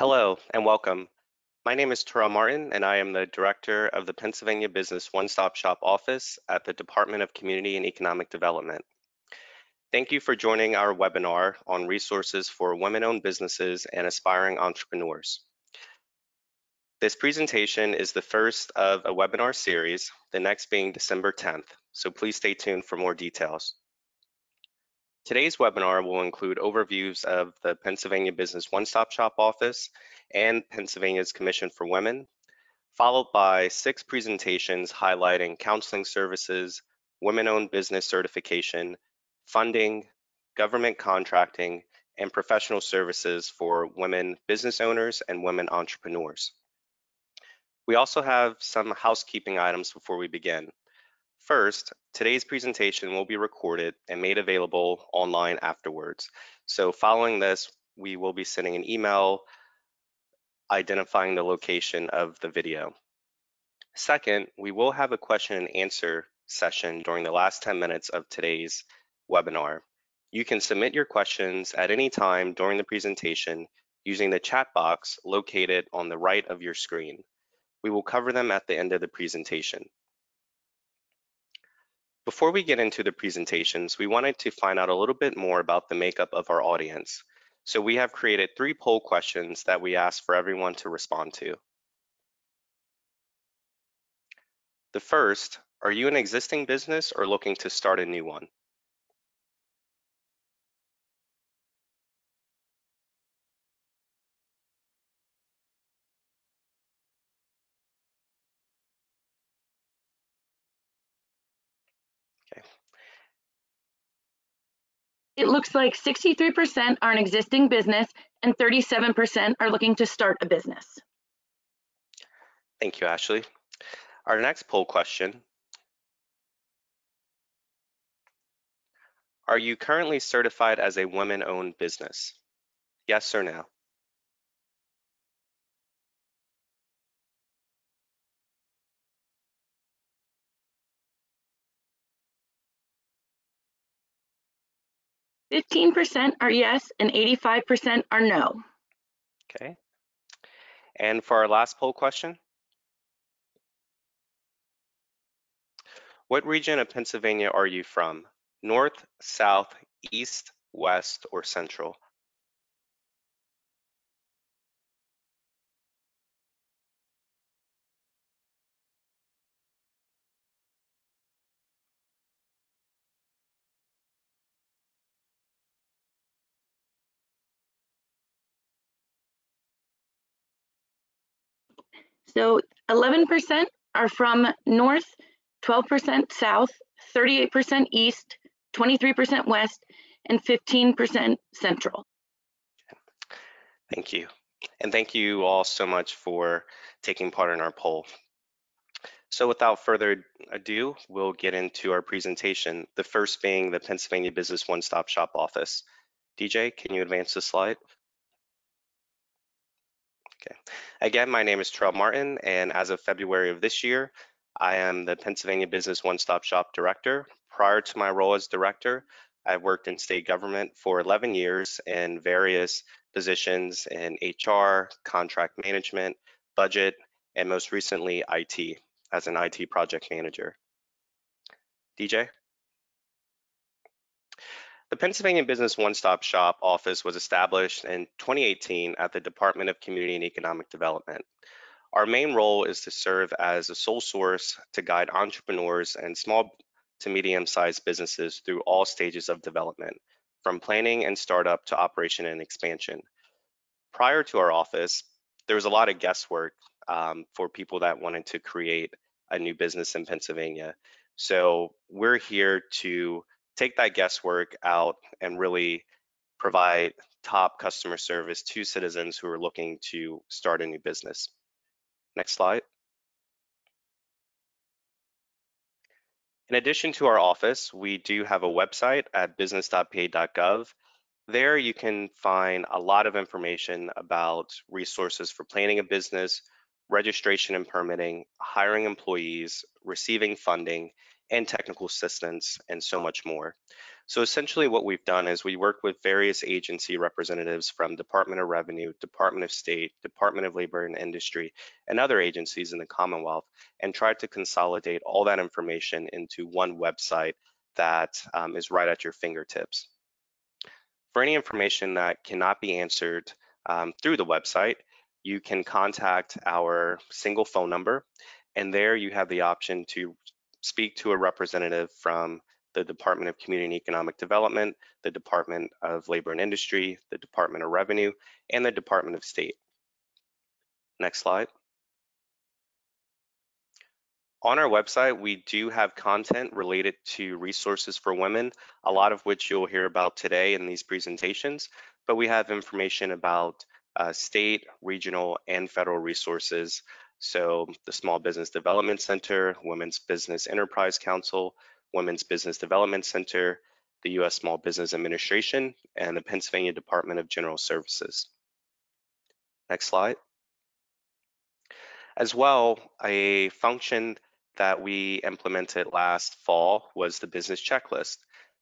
Hello and welcome. My name is Terrell Martin and I am the Director of the Pennsylvania Business One-Stop Shop Office at the Department of Community and Economic Development. Thank you for joining our webinar on resources for women-owned businesses and aspiring entrepreneurs. This presentation is the first of a webinar series, the next being December 10th, so please stay tuned for more details. Today's webinar will include overviews of the Pennsylvania Business One-Stop Shop Office and Pennsylvania's Commission for Women, followed by 6 presentations highlighting counseling services, women-owned business certification, funding, government contracting, and professional services for women business owners and women entrepreneurs. We also have some housekeeping items before we begin. First, today's presentation will be recorded and made available online afterwards. So following this, we will be sending an email identifying the location of the video. Second, we will have a question and answer session during the last 10 minutes of today's webinar. You can submit your questions at any time during the presentation using the chat box located on the right of your screen. We will cover them at the end of the presentation. Before we get into the presentations, we wanted to find out a little bit more about the makeup of our audience. So we have created 3 poll questions that we ask for everyone to respond to. The first, are you an existing business or looking to start a new one? Okay. It looks like 63% are an existing business and 37% are looking to start a business. Thank you, Ashley. Our next poll question, are you currently certified as a women-owned business? Yes or no? %15 are yes and 85% are no. Okay. And for our last poll question, what region of Pennsylvania are you from? North, South, East, West, or Central? So 11% are from North, 12% South, 38% East, 23% West, and 15% Central. Thank you. And thank you all so much for taking part in our poll. So without further ado, we'll get into our presentation, the first being the Pennsylvania Business One-Stop Shop Office. DJ, can you advance the slide? Okay. Again, my name is Terrell Martin, and as of February of this year, I am the Pennsylvania Business One-Stop Shop Director. Prior to my role as director, I've worked in state government for 11 years in various positions in HR, contract management, budget, and most recently IT as an IT project manager. DJ? The Pennsylvania Business One-Stop Shop office was established in 2018 at the Department of Community and Economic Development. Our main role is to serve as a sole source to guide entrepreneurs and small to medium-sized businesses through all stages of development, from planning and startup to operation and expansion. Prior to our office, there was a lot of guesswork for people that wanted to create a new business in Pennsylvania. So we're here to take that guesswork out and really provide top customer service to citizens who are looking to start a new business. Next slide. In addition to our office, we do have a website at business.pa.gov. There you can find a lot of information about resources for planning a business, registration and permitting, hiring employees, receiving funding, and technical assistance, and so much more. So essentially what we've done is we work with various agency representatives from Department of Revenue, Department of State, Department of Labor and Industry, and other agencies in the Commonwealth, and tried to consolidate all that information into one website that is right at your fingertips. For any information that cannot be answered through the website, you can contact our single phone number, and there you have the option to speak to a representative from the Department of Community and Economic Development, the Department of Labor and Industry, the Department of Revenue, and the Department of State. Next slide. On our website, we do have content related to resources for women, a lot of which you'll hear about today in these presentations, but we have information about state, regional, and federal resources. So the Small Business Development Center, Women's Business Enterprise Council, Women's Business Development Center, the U.S. Small Business Administration, and the Pennsylvania Department of General Services. Next slide. As well, a function that we implemented last fall was the business checklist.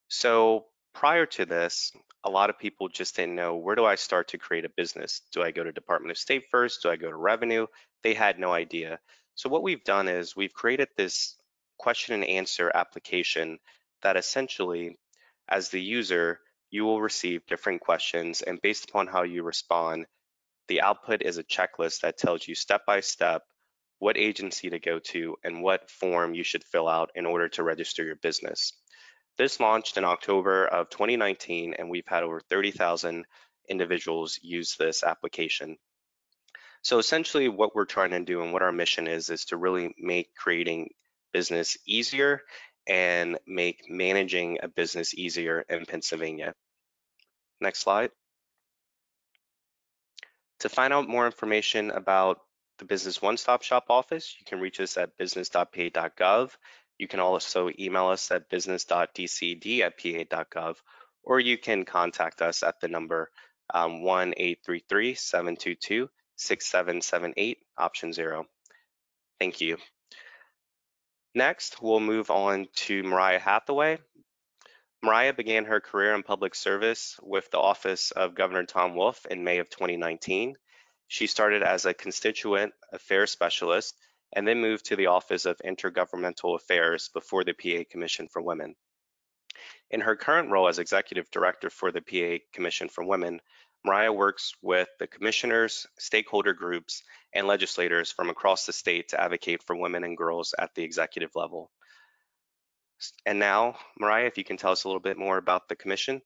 So prior to this, a lot of people just didn't know, where do I start to create a business? Do I go to Department of State first? Do I go to Revenue? They had no idea. So what we've done is we've created this question and answer application that essentially, as the user, you will receive different questions, and based upon how you respond, the output is a checklist that tells you step by step what agency to go to and what form you should fill out in order to register your business. This launched in October of 2019, and we've had over 30,000 individuals use this application. So essentially what we're trying to do and what our mission is to really make creating business easier and make managing a business easier in Pennsylvania. Next slide. To find out more information about the Business One Stop Shop office, you can reach us at business.pa.gov. You can also email us at business.dcd@pa.gov, or you can contact us at the number 1-833-722-6778, option 0. Thank you. Next, we'll move on to Mariah Hathaway. Mariah began her career in public service with the office of Governor Tom Wolf in May of 2019. She started as a constituent affairs specialist and then moved to the Office of Intergovernmental Affairs before the PA Commission for Women. In her current role as Executive Director for the PA Commission for Women, Mariah works with the commissioners, stakeholder groups, and legislators from across the state to advocate for women and girls at the executive level. And now, Mariah, if you can tell us a little bit more about the commission.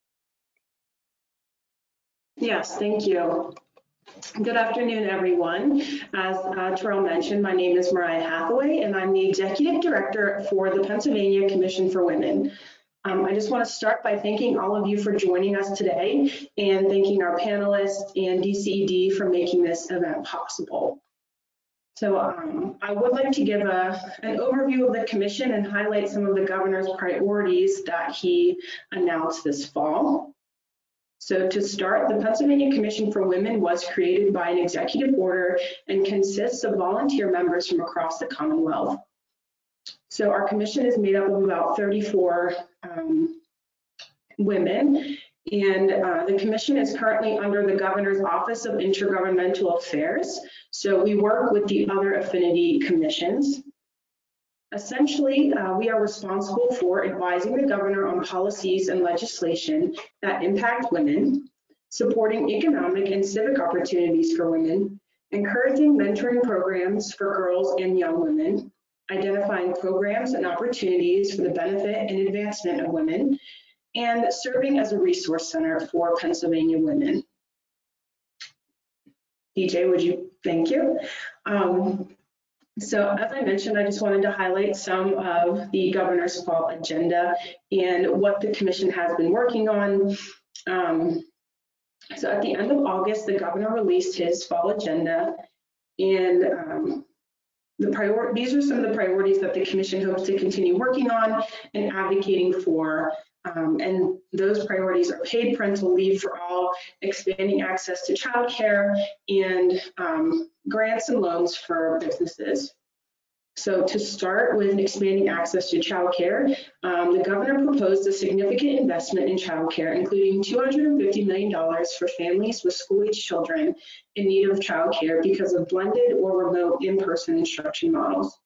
Yes, thank you. Good afternoon, everyone. As Terrell mentioned, my name is Mariah Hathaway, and I'm the Executive Director for the Pennsylvania Commission for Women. I just want to start by thanking all of you for joining us today and thanking our panelists and DCED for making this event possible. So I would like to give an overview of the commission and highlight some of the governor's priorities that he announced this fall. So to start, the Pennsylvania Commission for Women was created by an executive order and consists of volunteer members from across the Commonwealth. So our commission is made up of about 34 women, and the commission is currently under the Governor's Office of Intergovernmental Affairs. So we work with the other affinity commissions. Essentially, we are responsible for advising the governor on policies and legislation that impact women, supporting economic and civic opportunities for women, encouraging mentoring programs for girls and young women, identifying programs and opportunities for the benefit and advancement of women, and serving as a resource center for Pennsylvania women. DJ, would you? Thank you. So as I mentioned, I just wanted to highlight some of the governor's fall agenda and what the commission has been working on. So at the end of August, the governor released his fall agenda, and these are some of the priorities that the commission hopes to continue working on and advocating for. And those priorities are paid parental leave for all, expanding access to childcare, and grants and loans for businesses. So to start with expanding access to childcare, the governor proposed a significant investment in childcare, including $250 million for families with school-age children in need of childcare because of blended or remote in-person instruction models.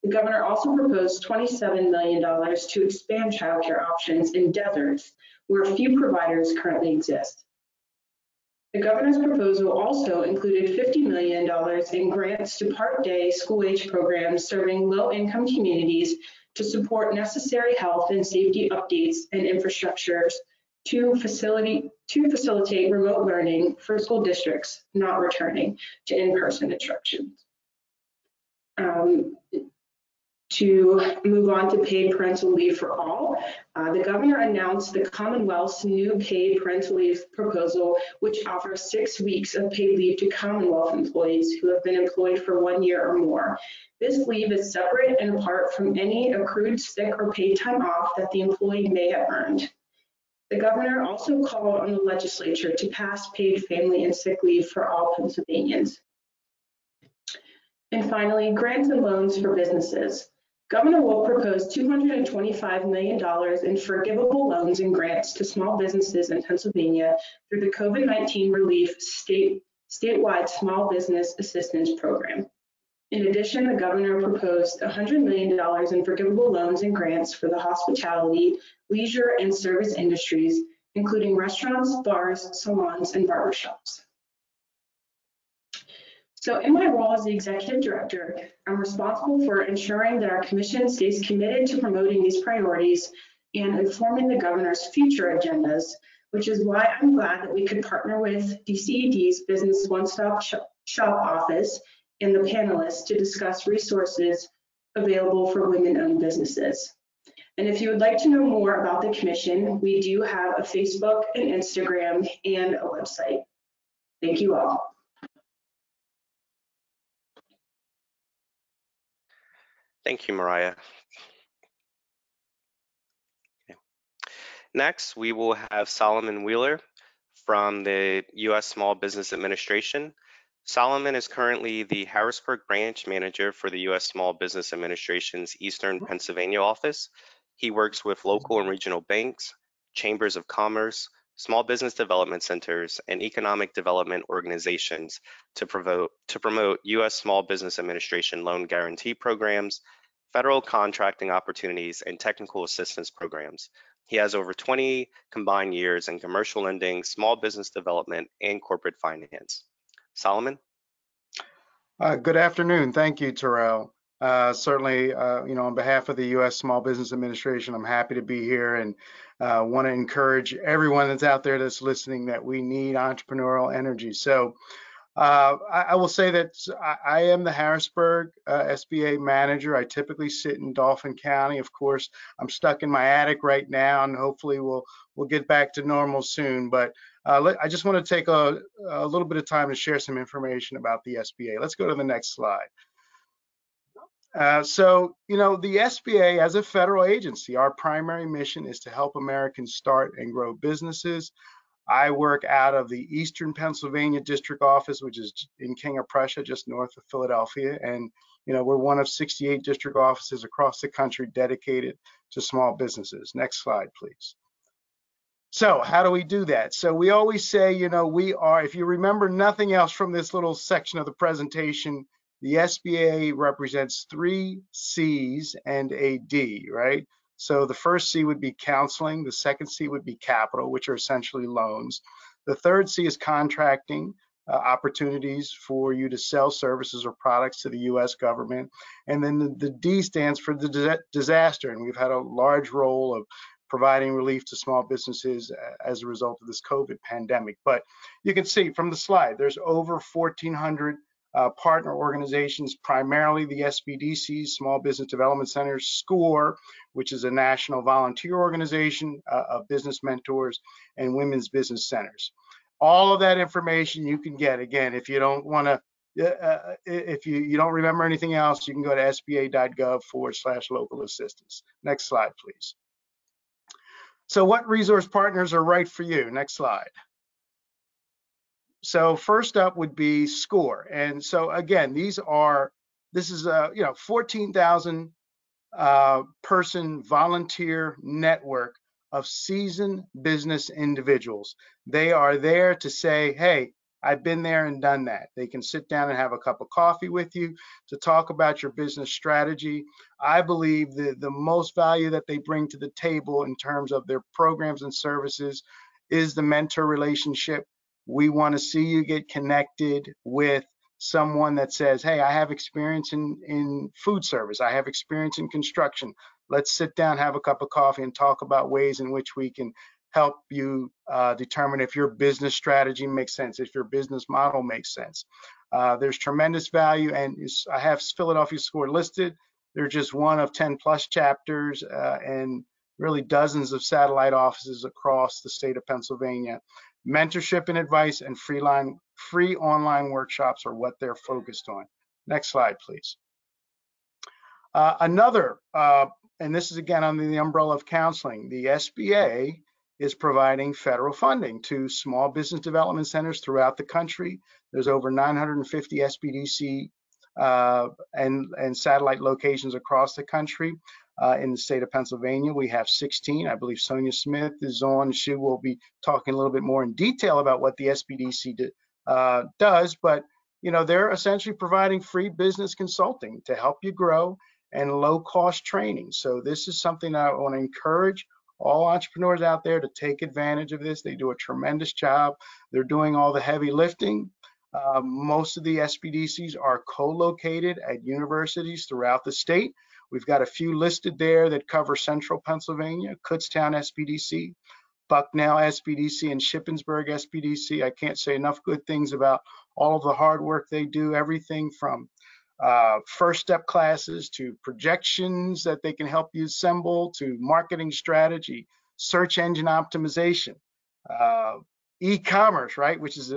The governor also proposed $27 million to expand childcare options in deserts where few providers currently exist. The governor's proposal also included $50 million in grants to part-day school-age programs serving low-income communities to support necessary health and safety updates and infrastructures to facilitate remote learning for school districts not returning to in-person instruction. To move on to paid parental leave for all, the governor announced the Commonwealth's new paid parental leave proposal, which offers 6 weeks of paid leave to Commonwealth employees who have been employed for 1 year or more. This leave is separate and apart from any accrued sick or paid time off that the employee may have earned. The governor also called on the legislature to pass paid family and sick leave for all Pennsylvanians. And finally, grants and loans for businesses. Governor Wolf proposed $225 million in forgivable loans and grants to small businesses in Pennsylvania through the COVID-19 Relief statewide Small Business Assistance Program. In addition, the governor proposed $100 million in forgivable loans and grants for the hospitality, leisure, and service industries, including restaurants, bars, salons, and barbershops. So in my role as the executive director, I'm responsible for ensuring that our commission stays committed to promoting these priorities and informing the governor's future agendas, which is why I'm glad that we could partner with DCED's Business One-Stop Shop office and the panelists to discuss resources available for women-owned businesses. And if you would like to know more about the commission, we do have a Facebook and Instagram and a website. Thank you all. Thank you, Mariah. Okay. Next, we will have Solomon Wheeler from the U.S. Small Business Administration. Solomon is currently the Harrisburg branch manager for the U.S. Small Business Administration's Eastern Pennsylvania office. He works with local and regional banks, chambers of commerce, small business development centers, and economic development organizations to promote U.S. Small Business Administration loan guarantee programs, federal contracting opportunities, and technical assistance programs. He has over 20 combined years in commercial lending, small business development, and corporate finance. Solomon? Good afternoon. Thank you, Terrell. Certainly, on behalf of the U.S. Small Business Administration, I'm happy to be here and want to encourage everyone that's out there that's listening that we need entrepreneurial energy. So I will say that I am the Harrisburg SBA manager. I typically sit in Dauphin County. Of course, I'm stuck in my attic right now, and hopefully we'll get back to normal soon. But I just want to take a little bit of time to share some information about the SBA. Let's go to the next slide. So, the SBA, as a federal agency, our primary mission is to help Americans start and grow businesses. I work out of the Eastern Pennsylvania District Office, which is in King of Prussia, just north of Philadelphia. And, we're one of 68 district offices across the country dedicated to small businesses. Next slide, please. So how do we do that? So we always say, we are, if you remember nothing else from this little section of the presentation, the SBA represents 3 C's and a D, right? So the first C would be counseling, the second C would be capital, which are essentially loans. The third C is contracting, opportunities for you to sell services or products to the US government. And then the D stands for the disaster, and we've had a large role of providing relief to small businesses as a result of this COVID pandemic. But you can see from the slide, there's over 1,400 partner organizations, primarily the SBDC, Small Business Development Centers, SCORE, which is a national volunteer organization of business mentors, and women's business centers. All of that information you can get, again, if you don't want to, if you don't remember anything else, you can go to sba.gov/local assistance. Next slide, please. So what resource partners are right for you? Next slide. So first up would be SCORE. And so again, these are this is a 14,000 person volunteer network of seasoned business individuals. They are there to say, hey, I've been there and done that. They can sit down and have a cup of coffee with you to talk about your business strategy. I believe the most value that they bring to the table in terms of their programs and services is the mentor relationship. We want to see you get connected with someone that says, hey, I have experience in food service. I have experience in construction. Let's sit down, have a cup of coffee, and talk about ways in which we can help you determine if your business strategy makes sense, if your business model makes sense. There's tremendous value, and I have Philadelphia SCORE listed. They're just one of 10 plus chapters and really dozens of satellite offices across the state of Pennsylvania. Mentorship and advice and free online workshops are what they're focused on. Next slide, please. And this is again under the umbrella of counseling, the SBA is providing federal funding to small business development centers throughout the country. There's over 950 SBDC and satellite locations across the country. In the state of Pennsylvania, we have 16. I believe Sonia Smith is on. She will be talking a little bit more in detail about what the SBDC does, but they're essentially providing free business consulting to help you grow and low-cost training. So this is something I want to encourage all entrepreneurs out there to take advantage of this. They do a tremendous job. They're doing all the heavy lifting. Most of the SBDCs are co-located at universities throughout the state. We've got a few listed there that cover central Pennsylvania, Kutztown SBDC, Bucknell SBDC, and Shippensburg SBDC. I can't say enough good things about all of the hard work they do, everything from first step classes to projections that they can help you assemble, to marketing strategy, search engine optimization, e-commerce, right, which is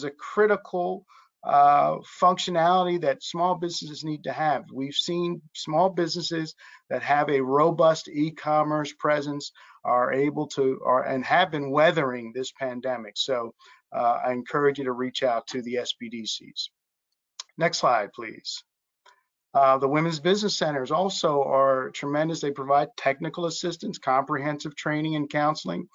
a critical functionality that small businesses need to have. We've seen small businesses that have a robust e-commerce presence are able to and have been weathering this pandemic. So I encourage you to reach out to the SBDCs. Next slide, please. The Women's Business Centers also are tremendous. They provide technical assistance, comprehensive training, and counseling.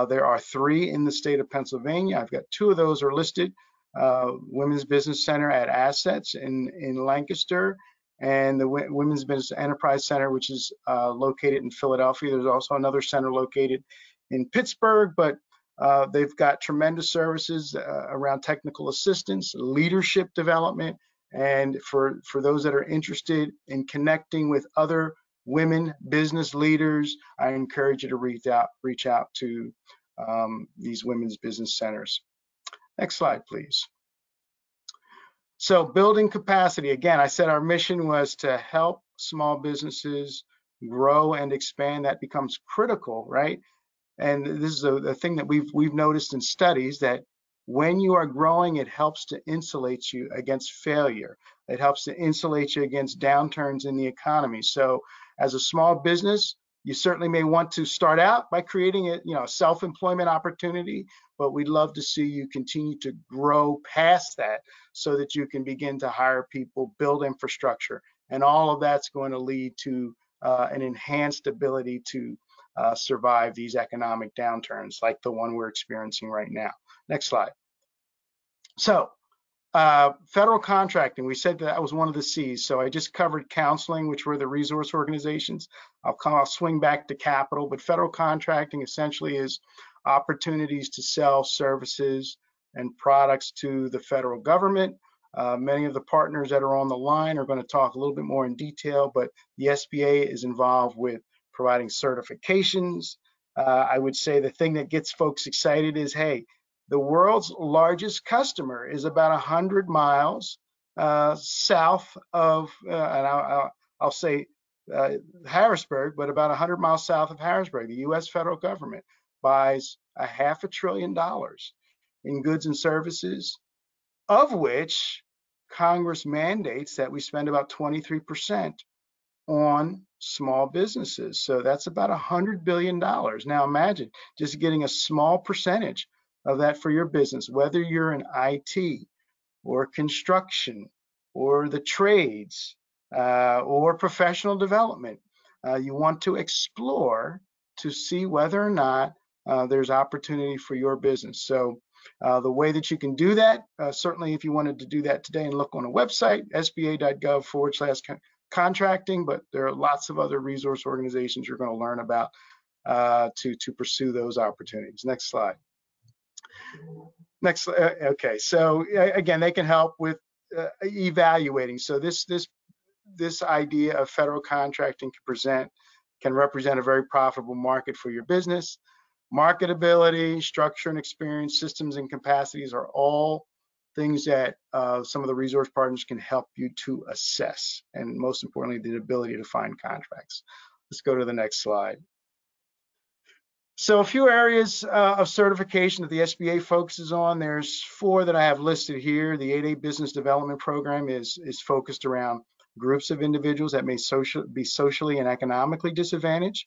There are 3 in the state of Pennsylvania. I've got 2 of those are listed. Women's Business Center at Assets in Lancaster, and the Women's Business Enterprise Center, which is located in Philadelphia. There's also another center located in Pittsburgh, but they've got tremendous services around technical assistance, leadership development, and for those that are interested in connecting with other women business leaders, I encourage you to reach out to these women's business centers. Next slide, please. So building capacity. Again, I said our mission was to help small businesses grow and expand. That becomes critical, right? And this is the thing that we've noticed in studies, that when you are growing, it helps to insulate you against failure. It helps to insulate you against downturns in the economy. So as a small business, you certainly may want to start out by creating a self-employment opportunity, but we'd love to see you continue to grow past that so that you can begin to hire people, build infrastructure, and all of that's going to lead to an enhanced ability to survive these economic downturns like the one we're experiencing right now. Next slide. So federal contracting, we said that was one of the C's. So I just covered counseling, which were the resource organizations. I'll swing back to capital, but federal contracting essentially is opportunities to sell services and products to the federal government. Many of the partners that are on the line are going to talk a little bit more in detail, but the SBA is involved with providing certifications. I would say the thing that gets folks excited is, hey, the world's largest customer is about 100 miles south of, and I'll say Harrisburg, but about 100 miles south of Harrisburg. The U.S. federal government buys $500 billion in goods and services, of which Congress mandates that we spend about 23% on small businesses. So that's about $100 billion. Now imagine just getting a small percentage of that for your business, whether you're in IT or construction or the trades. or professional development. You want to explore to see whether or not there's opportunity for your business. So the way that you can do that, certainly if you wanted to do that today and look on a website, sba.gov/contracting, but there are lots of other resource organizations you're going to learn about to pursue those opportunities. Next slide. Next, okay, so again, they can help with evaluating. So this idea of federal contracting can represent a very profitable market for your business. Marketability, structure and experience, systems and capacities are all things that some of the resource partners can help you to assess, and most importantly, the ability to find contracts. Let's go to the next slide. So a few areas of certification that the SBA focuses on. There's 4 that I have listed here. The 8A Business Development Program is focused around groups of individuals that may be socially and economically disadvantaged.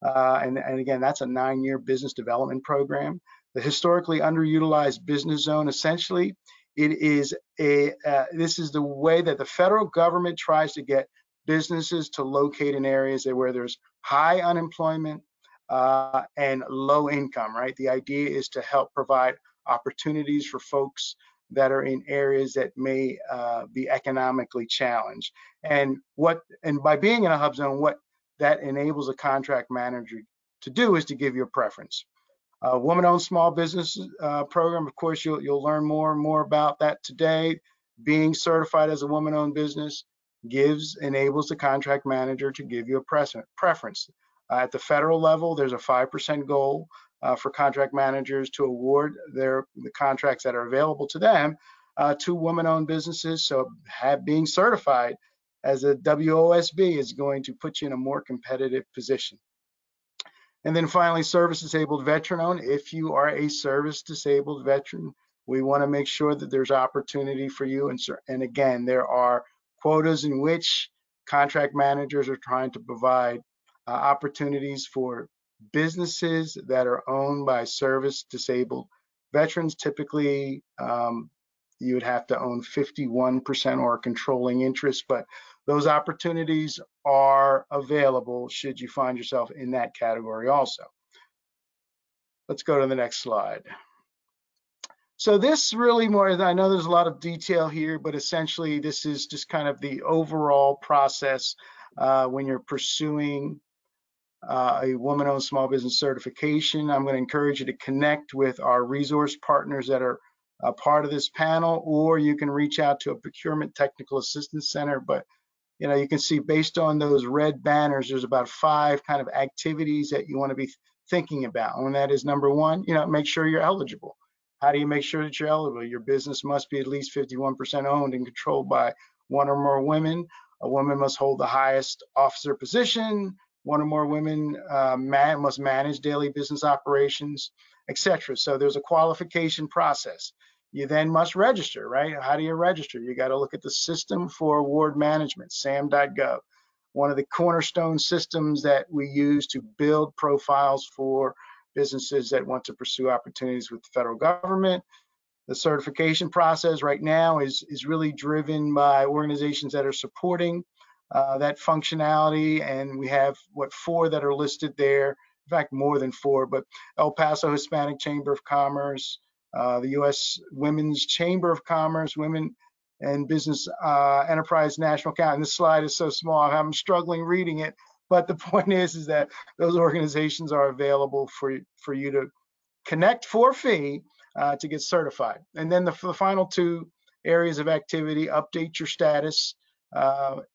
And again, that's a 9-year business development program. The Historically Underutilized Business Zone, essentially, it is this is the way that the federal government tries to get businesses to locate in areas where there's high unemployment and low income, right? The idea is to help provide opportunities for folks that are in areas that may be economically challenged. And by being in a hub zone, what that enables a contract manager to do is to give you a preference. Woman-owned small business program, of course, you'll learn more and more about that today. Being certified as a woman-owned business enables the contract manager to give you a preference. At the federal level, there's a 5% goal for contract managers to award the contracts that are available to them to woman-owned businesses. So being certified as a WOSB is going to put you in a more competitive position. And then finally, service-disabled veteran-owned. If you are a service-disabled veteran, we want to make sure that there's opportunity for you. And again, there are quotas in which contract managers are trying to provide opportunities for businesses that are owned by service-disabled veterans. Typically, you would have to own 51% or a controlling interest, but those opportunities are available should you find yourself in that category also. Let's go to the next slide. So this really I know there's a lot of detail here, but essentially this is just kind of the overall process when you're pursuing a woman-owned small business certification. I'm going to encourage you to connect with our resource partners that are a part of this panel, or you can reach out to a procurement technical assistance center. But you can see based on those red banners, there's about 5 kind of activities that you want to be thinking about. And that is number 1, make sure you're eligible. How do you make sure that you're eligible? Your business must be at least 51% owned and controlled by 1 or more women. A woman must hold the highest officer position. 1 or more women must manage daily business operations, etc. So there's a qualification process. You then must register, right? How do you register? You got to look at the System for Award Management, SAM.gov, one of the cornerstone systems that we use to build profiles for businesses that want to pursue opportunities with the federal government. The certification process right now is really driven by organizations that are supporting that functionality, and we have 4 that are listed there. In fact, more than 4, but El Paso Hispanic Chamber of Commerce, the U.S. Women's Chamber of Commerce, Women and Business Enterprise National Council. And this slide is so small, I'm struggling reading it, but the point is that those organizations are available for you to connect for fee to get certified. And then the final 2 areas of activity: update your status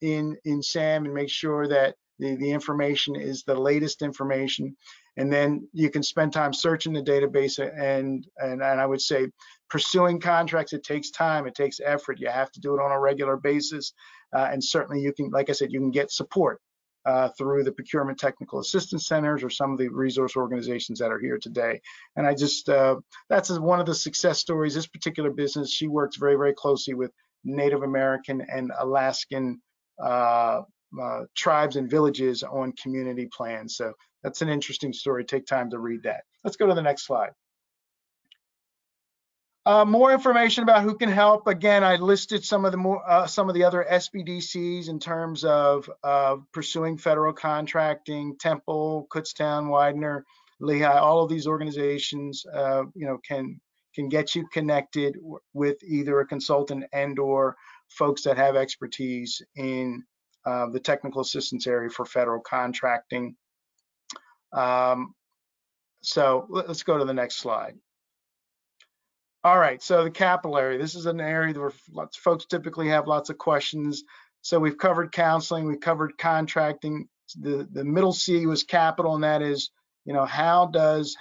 in SAM and make sure that the information is the latest information. And then you can spend time searching the database and I would say pursuing contracts. It takes time, it takes effort. You have to do it on a regular basis. And certainly you can, like I said, you can get support through the procurement technical assistance centers or some of the resource organizations that are here today. And I just, that's one of the success stories. This particular business, she works very, very closely with Native American and Alaskan tribes and villages on community plans. So that's an interesting story. Take time to read that. Let's go to the next slide. More information about who can help. Again, I listed some of the other SBDCs in terms of pursuing federal contracting. Temple, Kutztown, Widener, Lehigh, all of these organizations, can get you connected with either a consultant and/or folks that have expertise in the technical assistance area for federal contracting. So let's go to the next slide. All right, so the capital area. This is an area where lots of folks typically have lots of questions. So we've covered counseling, we've covered contracting. The middle C was capital, and that is, how does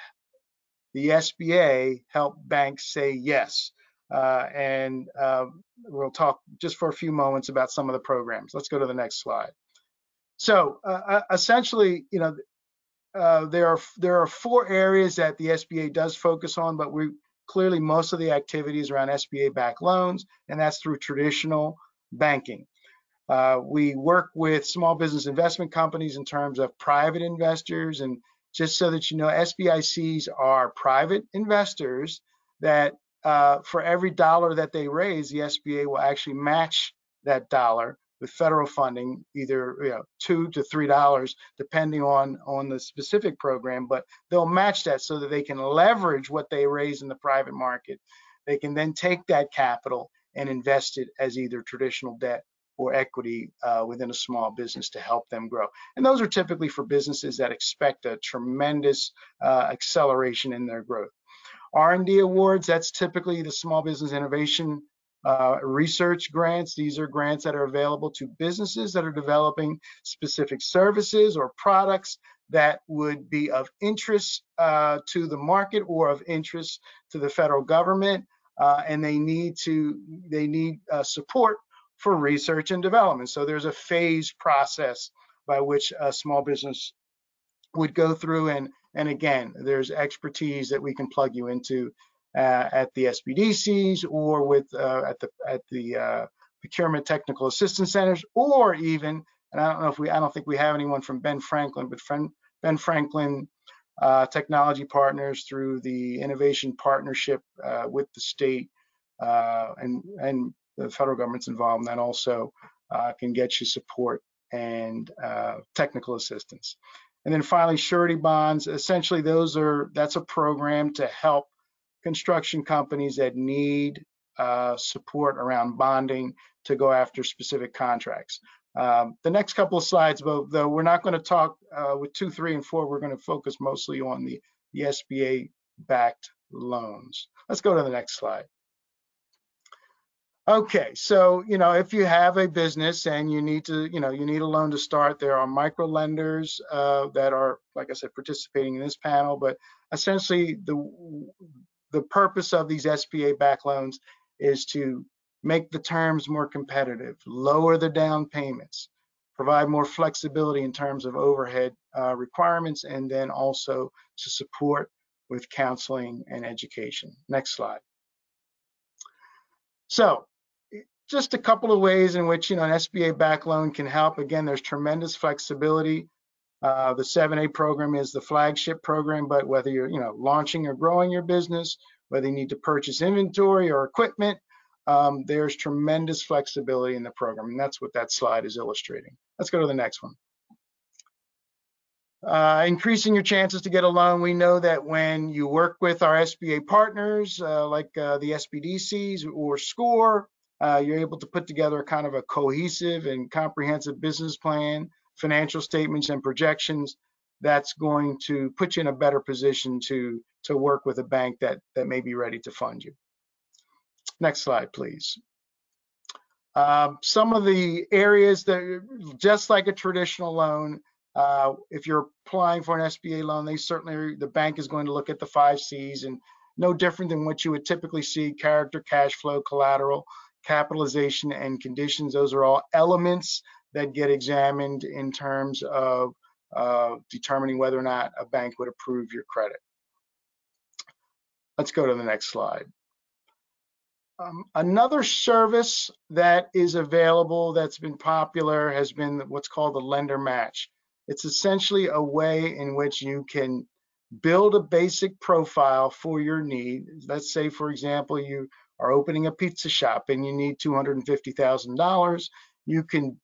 the SBA help banks say yes? We'll talk just for a few moments about some of the programs. Let's go to the next slide. So essentially, there are 4 areas that the SBA does focus on, but clearly most of the activities around SBA-backed loans, and that's through traditional banking. We work with small business investment companies in terms of private investors, and just so that you know, SBICs are private investors that for every dollar that they raise, the SBA will actually match that dollar with federal funding, either $2 to $3, depending on the specific program, but they'll match that so that they can leverage what they raise in the private market. They can then take that capital and invest it as either traditional debt or equity within a small business to help them grow. And those are typically for businesses that expect a tremendous acceleration in their growth. R&D awards, that's typically the Small Business Innovation research grants. These are grants that are available to businesses that are developing specific services or products that would be of interest to the market or of interest to the federal government, and they need support for research and development. So there's a phased process by which a small business would go through, and again, there's expertise that we can plug you into at the SBDCs or with at the procurement technical assistance centers, or even, and I don't think we have anyone from Ben Franklin, but Ben Franklin Technology Partners through the innovation partnership with the state and the federal government's involved, and that also can get you support and technical assistance. And then finally, surety bonds. Essentially, that's a program to help construction companies that need support around bonding to go after specific contracts. The next couple of slides, though, we're not going to talk with 2, 3, and 4. We're going to focus mostly on the SBA-backed loans. Let's go to the next slide. Okay, so if you have a business and you need a loan to start, there are micro lenders that are, like I said, participating in this panel. But essentially, the purpose of these SBA-backed loans is to make the terms more competitive, lower the down payments, provide more flexibility in terms of overhead requirements, and then also to support with counseling and education. Next slide. So just a couple of ways in which an SBA-backed loan can help. Again, there's tremendous flexibility. The 7A program is the flagship program, but whether you're launching or growing your business, whether you need to purchase inventory or equipment, there's tremendous flexibility in the program, and that's what that slide is illustrating. Let's go to the next one. Increasing your chances to get a loan. We know that when you work with our SBA partners, like the SBDCs or SCORE, you're able to put together kind of a cohesive and comprehensive business plan, financial statements, and projections that's going to put you in a better position to work with a bank that may be ready to fund you. Next slide, please. Some of the areas that, just like a traditional loan, if you're applying for an SBA loan, the bank is going to look at the 5 C's, and no different than what you would typically see: character, cash flow, collateral, capitalization, and conditions. Those are all elements that get examined in terms of determining whether or not a bank would approve your credit. Let's go to the next slide. Another service that is available that's been popular has been what's called the lender match. It's essentially a way in which you can build a basic profile for your need. Let's say, for example, you are opening a pizza shop and you need $250,000. You can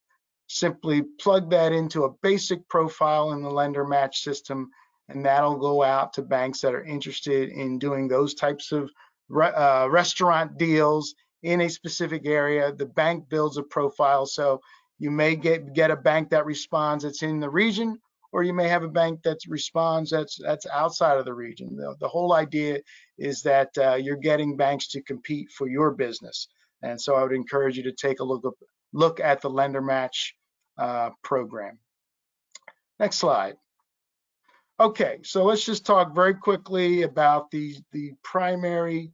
simply plug that into a basic profile in the lender match system, and that'll go out to banks that are interested in doing those types of restaurant deals in a specific area. The bank builds a profile, so you may get a bank that responds that's in the region, or you may have a bank that responds that's outside of the region. The whole idea is that you're getting banks to compete for your business, and so I would encourage you to take a look at the lender match program. Next slide. Okay, so let's just talk very quickly about the primary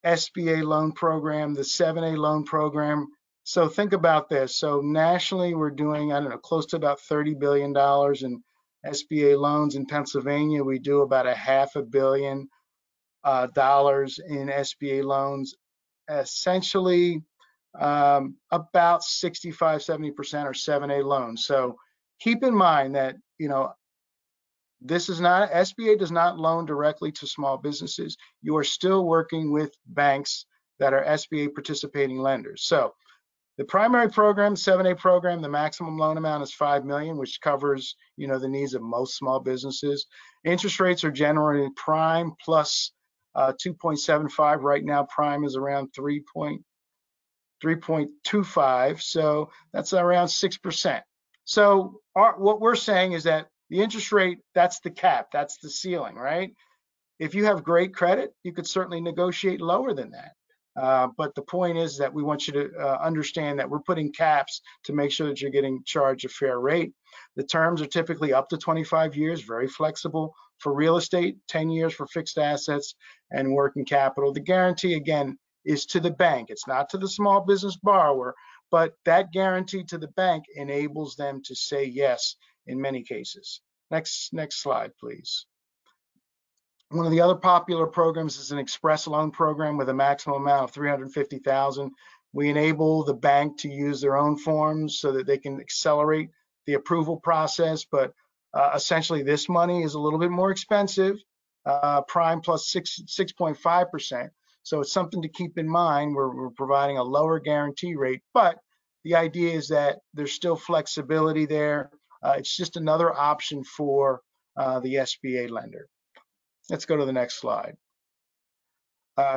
SBA loan program, the 7A loan program. So think about this. So nationally, we're doing, I don't know, close to about $30 billion in SBA loans. In Pennsylvania, we do about $500 million in SBA loans. Essentially, about 65–70% are 7A loans. So keep in mind that, you know, this is not, SBA does not loan directly to small businesses. You are still working with banks that are SBA participating lenders. So the primary program, 7A program, the maximum loan amount is $5 million, which covers, you know, the needs of most small businesses. Interest rates are generally prime plus 2.75. Right now, prime is around 3.25, so that's around 6%. So what we're saying is that the interest rate, that's the cap, that's the ceiling, right? If you have great credit, you could certainly negotiate lower than that. But the point is that we want you to understand that we're putting caps to make sure that you're getting charged a fair rate. The terms are typically up to 25 years, very flexible for real estate, 10 years for fixed assets and working capital. The guarantee, again, is to the bank. It's not to the small business borrower, but that guarantee to the bank enables them to say yes in many cases. Next slide, please. One of the other popular programs is an express loan program with a maximum amount of $350,000. We enable the bank to use their own forms so that they can accelerate the approval process, but essentially this money is a little bit more expensive, prime plus 6.5%. So it's something to keep in mind. We're providing a lower guarantee rate, but the idea is that there's still flexibility there. It's just another option for the SBA lender. Let's go to the next slide.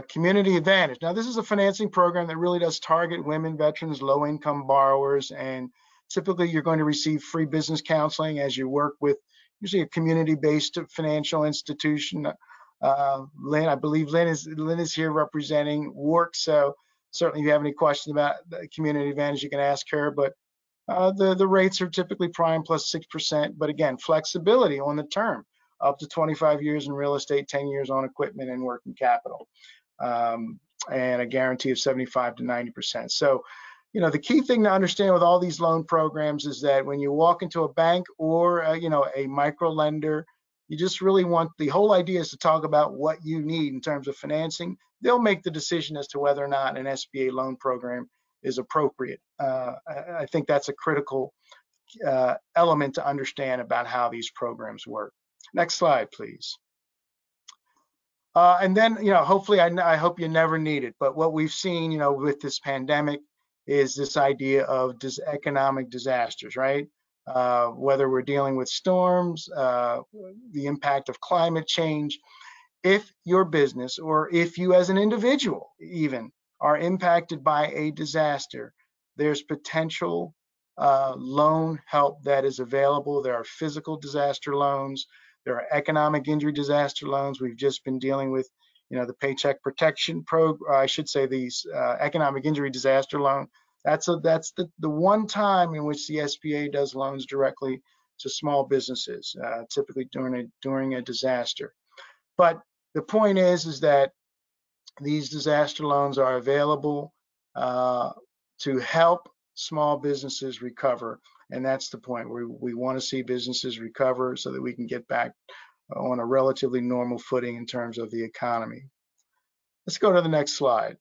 Community Advantage. Now, this is a financing program that really does target women, veterans, low-income borrowers, and typically you're going to receive free business counseling as you work with usually a community-based financial institution. Lynn, I believe Lynn is here representing WARC, so certainly if you have any questions about the Community Advantage, you can ask her, but the rates are typically prime plus 6%, but again, flexibility on the term, up to 25 years in real estate, 10 years on equipment and working capital, and a guarantee of 75 to 90%. So, you know, the key thing to understand with all these loan programs is that when you walk into a bank or, you know, a micro lender, you just really want, the whole idea is to talk about what you need in terms of financing. They'll make the decision as to whether or not an SBA loan program is appropriate. I think that's a critical element to understand about how these programs work. Next slide, please. And then, you know, hopefully, I hope you never need it, but what we've seen, you know, with this pandemic is this idea of economic disasters, right? Whether we're dealing with storms, the impact of climate change. If your business, or if you as an individual even, are impacted by a disaster, there's potential loan help that is available. There are physical disaster loans. There are economic injury disaster loans. We've just been dealing with, you know, the Paycheck Protection Program. I should say these economic injury disaster loan. That's the one time in which the SBA does loans directly to small businesses, typically during a disaster. But the point is that these disaster loans are available to help small businesses recover. And that's the point where we want to see businesses recover so that we can get back on a relatively normal footing in terms of the economy. Let's go to the next slide.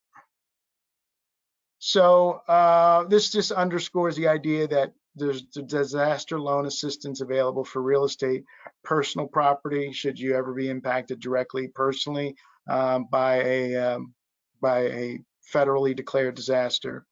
So this just underscores the idea that There's disaster loan assistance available for real estate, personal property, should you ever be impacted directly personally by a federally declared disaster.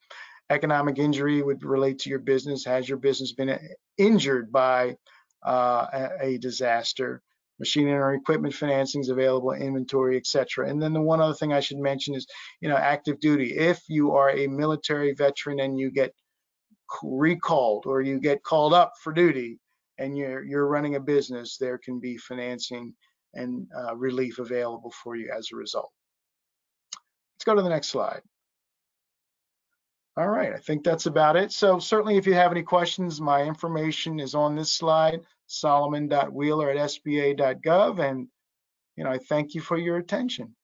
Economic injury would relate to your business. Has your business been injured by a disaster? Machinery or equipment financing is available, inventory, etc. And then the one other thing I should mention is, active duty. If you are a military veteran and you get recalled or you get called up for duty and you're running a business, there can be financing and relief available for you as a result. Let's go to the next slide. All right, I think that's about it. So certainly if you have any questions, my information is on this slide, solomon.wheeler@sba.gov, and I thank you for your attention.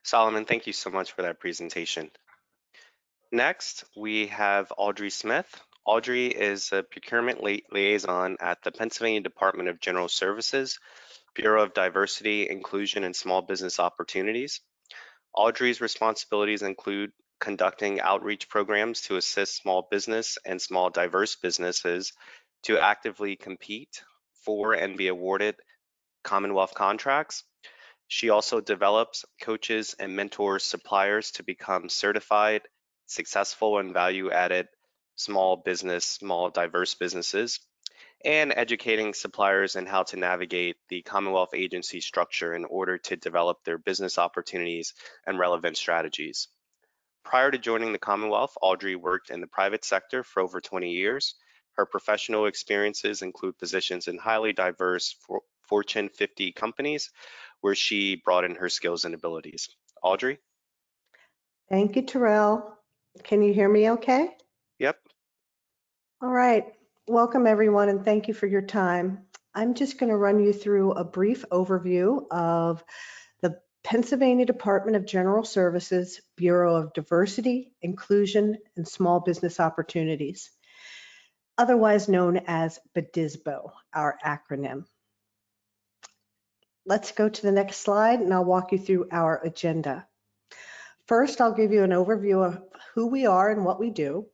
Solomon, thank you so much for that presentation. Next, we have Audrey Smith. Audrey is a procurement liaison at the Pennsylvania Department of General Services, Bureau of Diversity, Inclusion, and Small Business Opportunities. Audrey's responsibilities include conducting outreach programs to assist small business and small diverse businesses to actively compete for and be awarded Commonwealth contracts. She also develops, coaches, and mentors suppliers to become certified, successful, and value-added small diverse businesses, and educating suppliers in how to navigate the Commonwealth agency structure in order to develop their business opportunities and relevant strategies. Prior to joining the Commonwealth, Audrey worked in the private sector for over 20 years. Her professional experiences include positions in highly diverse Fortune 50 companies, where she brought in her skills and abilities. Audrey? Thank you, Terrell. Can you hear me okay? Yep. All right. Welcome, everyone, and thank you for your time. I'm just going to run you through a brief overview of the Pennsylvania Department of General Services Bureau of Diversity, Inclusion, and Small Business Opportunities, otherwise known as BDSBO, our acronym. Let's go to the next slide, and I'll walk you through our agenda. First, I'll give you an overview of who we are and what we do.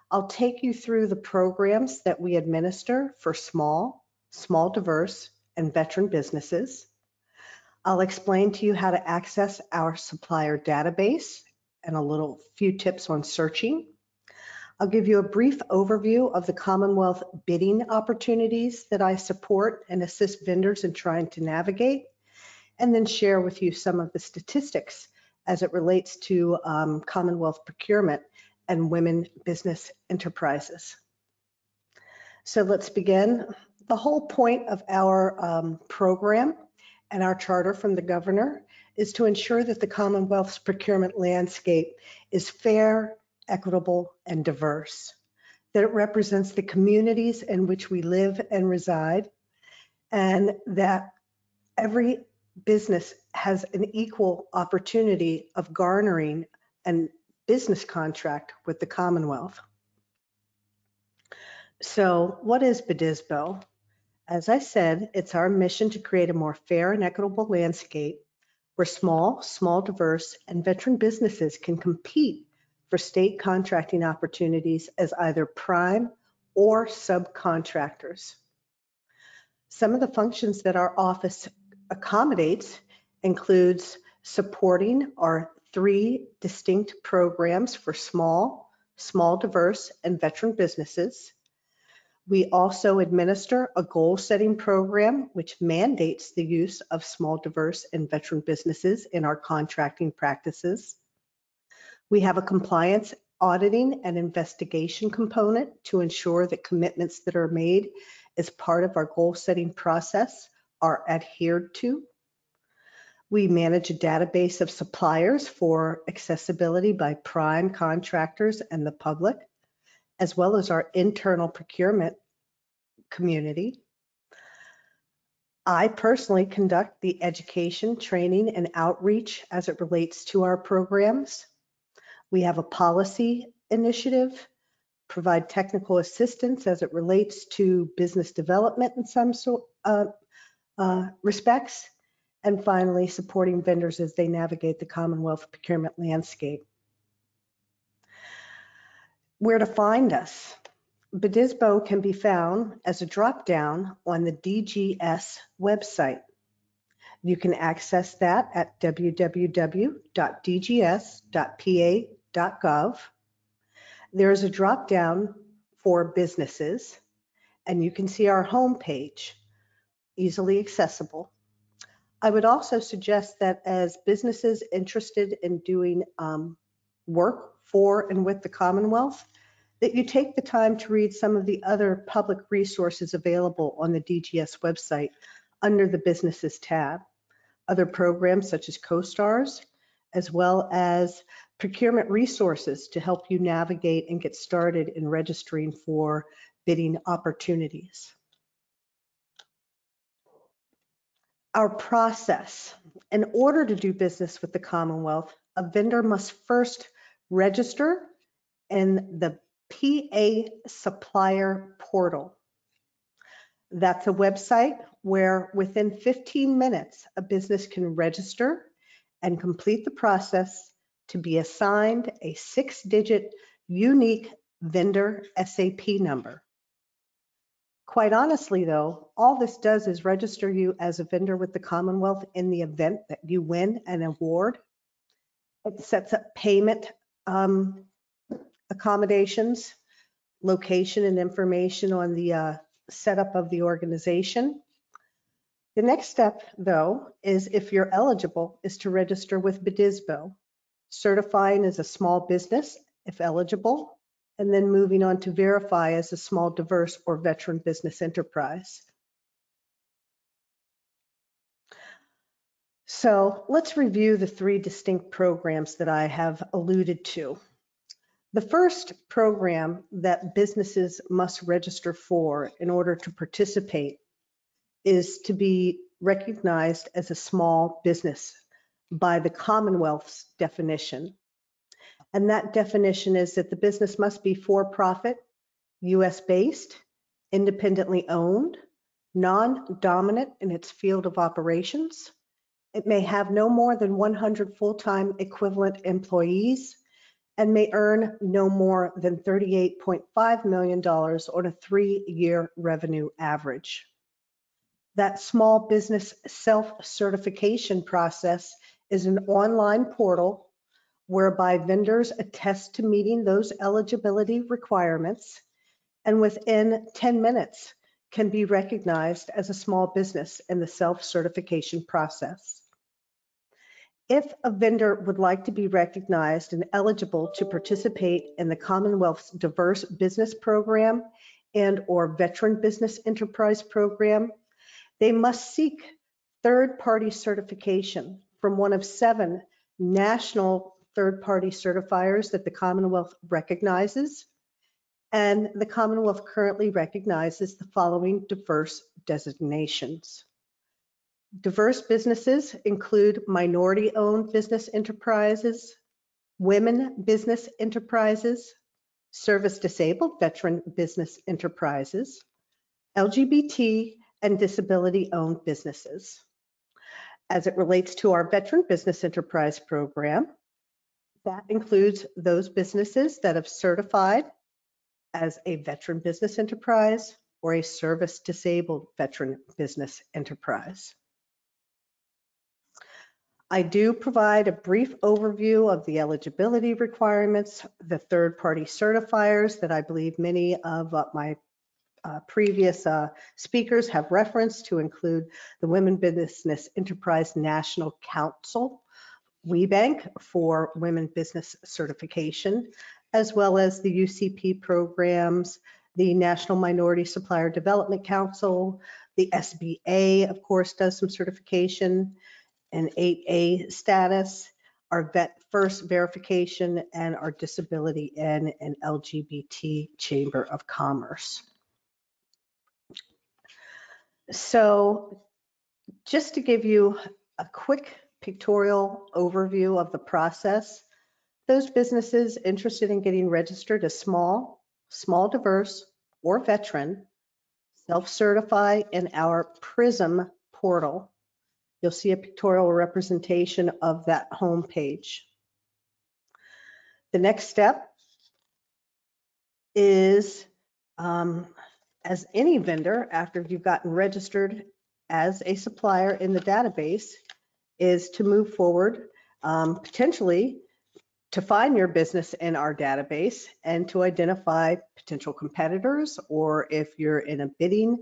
I'll take you through the programs that we administer for small, diverse, and veteran businesses. I'll explain to you how to access our supplier database and a few tips on searching. I'll give you a brief overview of the Commonwealth bidding opportunities that I support and assist vendors in trying to navigate, and then share with you some of the statistics as it relates to Commonwealth procurement and women business enterprises. So let's begin. The whole point of our program and our charter from the governor is to ensure that the Commonwealth's procurement landscape is fair, equitable, and diverse, that it represents the communities in which we live and reside, and that every business has an equal opportunity of garnering a business contract with the Commonwealth. So what is BDSBO? As I said, it's our mission to create a more fair and equitable landscape where small, diverse, and veteran businesses can compete for state contracting opportunities as either prime or subcontractors. Some of the functions that our office accommodates includes supporting our 3 distinct programs for small, diverse, and veteran businesses. We also administer a goal-setting program which mandates the use of small, diverse, and veteran businesses in our contracting practices. We have a compliance, auditing, and investigation component to ensure that commitments that are made as part of our goal-setting process are adhered to. We manage a database of suppliers for accessibility by prime contractors and the public, as well as our internal procurement community. I personally conduct the education, training, and outreach as it relates to our programs. We have a policy initiative, provide technical assistance as it relates to business development in some respects, and finally, supporting vendors as they navigate the Commonwealth procurement landscape. Where to find us. BDSBO can be found as a drop-down on the DGS website. You can access that at www.dgs.pa.gov. There is a drop-down for businesses, and you can see our homepage, easily accessible. I would also suggest that as businesses interested in doing work for and with the Commonwealth, that you take the time to read some of the other public resources available on the DGS website under the Businesses tab. Other programs such as CoStars, as well as procurement resources to help you navigate and get started in registering for bidding opportunities. Our process. In order to do business with the Commonwealth, a vendor must first register in the PA Supplier Portal. That's a website where within 15 minutes, a business can register and complete the process to be assigned a 6-digit unique vendor SAP number. Quite honestly, though, all this does is register you as a vendor with the Commonwealth in the event that you win an award. It sets up payment accommodations, location and information on the setup of the organization. The next step, though, is if you're eligible, is to register with BDSBO, certifying as a small business if eligible, and then moving on to verify as a small, diverse, or veteran business enterprise. So let's review the 3 distinct programs that I have alluded to. The first program that businesses must register for in order to participate is to be recognized as a small business by the Commonwealth's definition. And that definition is that the business must be for-profit, US-based, independently owned, non-dominant in its field of operations. It may have no more than 100 full-time equivalent employees and may earn no more than $38.5 million on a 3-year revenue average. That small business self-certification process is an online portal whereby vendors attest to meeting those eligibility requirements and within 10 minutes can be recognized as a small business in the self-certification process. If a vendor would like to be recognized and eligible to participate in the Commonwealth's Diverse Business Program and/or Veteran Business Enterprise Program, they must seek third-party certification from one of 7 national third-party certifiers that the Commonwealth recognizes. And the Commonwealth currently recognizes the following diverse designations. Diverse businesses include minority-owned business enterprises, women business enterprises, service-disabled veteran business enterprises, LGBT and disability-owned businesses. As it relates to our Veteran Business Enterprise Program, that includes those businesses that have certified as a veteran business enterprise or a service-disabled veteran business enterprise. I do provide a brief overview of the eligibility requirements, the third-party certifiers that I believe many of my previous speakers have referenced, to include the Women Business Enterprise National Council, WBENC, for women business certification, as well as the UCP programs, the National Minority Supplier Development Council, the SBA, of course, does some certification, and 8A status, our Vet First verification, and our Disability N and LGBT Chamber of Commerce. So just to give you a quick pictorial overview of the process, those businesses interested in getting registered as small, diverse, or veteran self-certify in our PRISM portal. You'll see a pictorial representation of that home page. The next step is, as any vendor, after you've gotten registered as a supplier in the database, is to move forward, potentially to find your business in our database and to identify potential competitors, or if you're in a bidding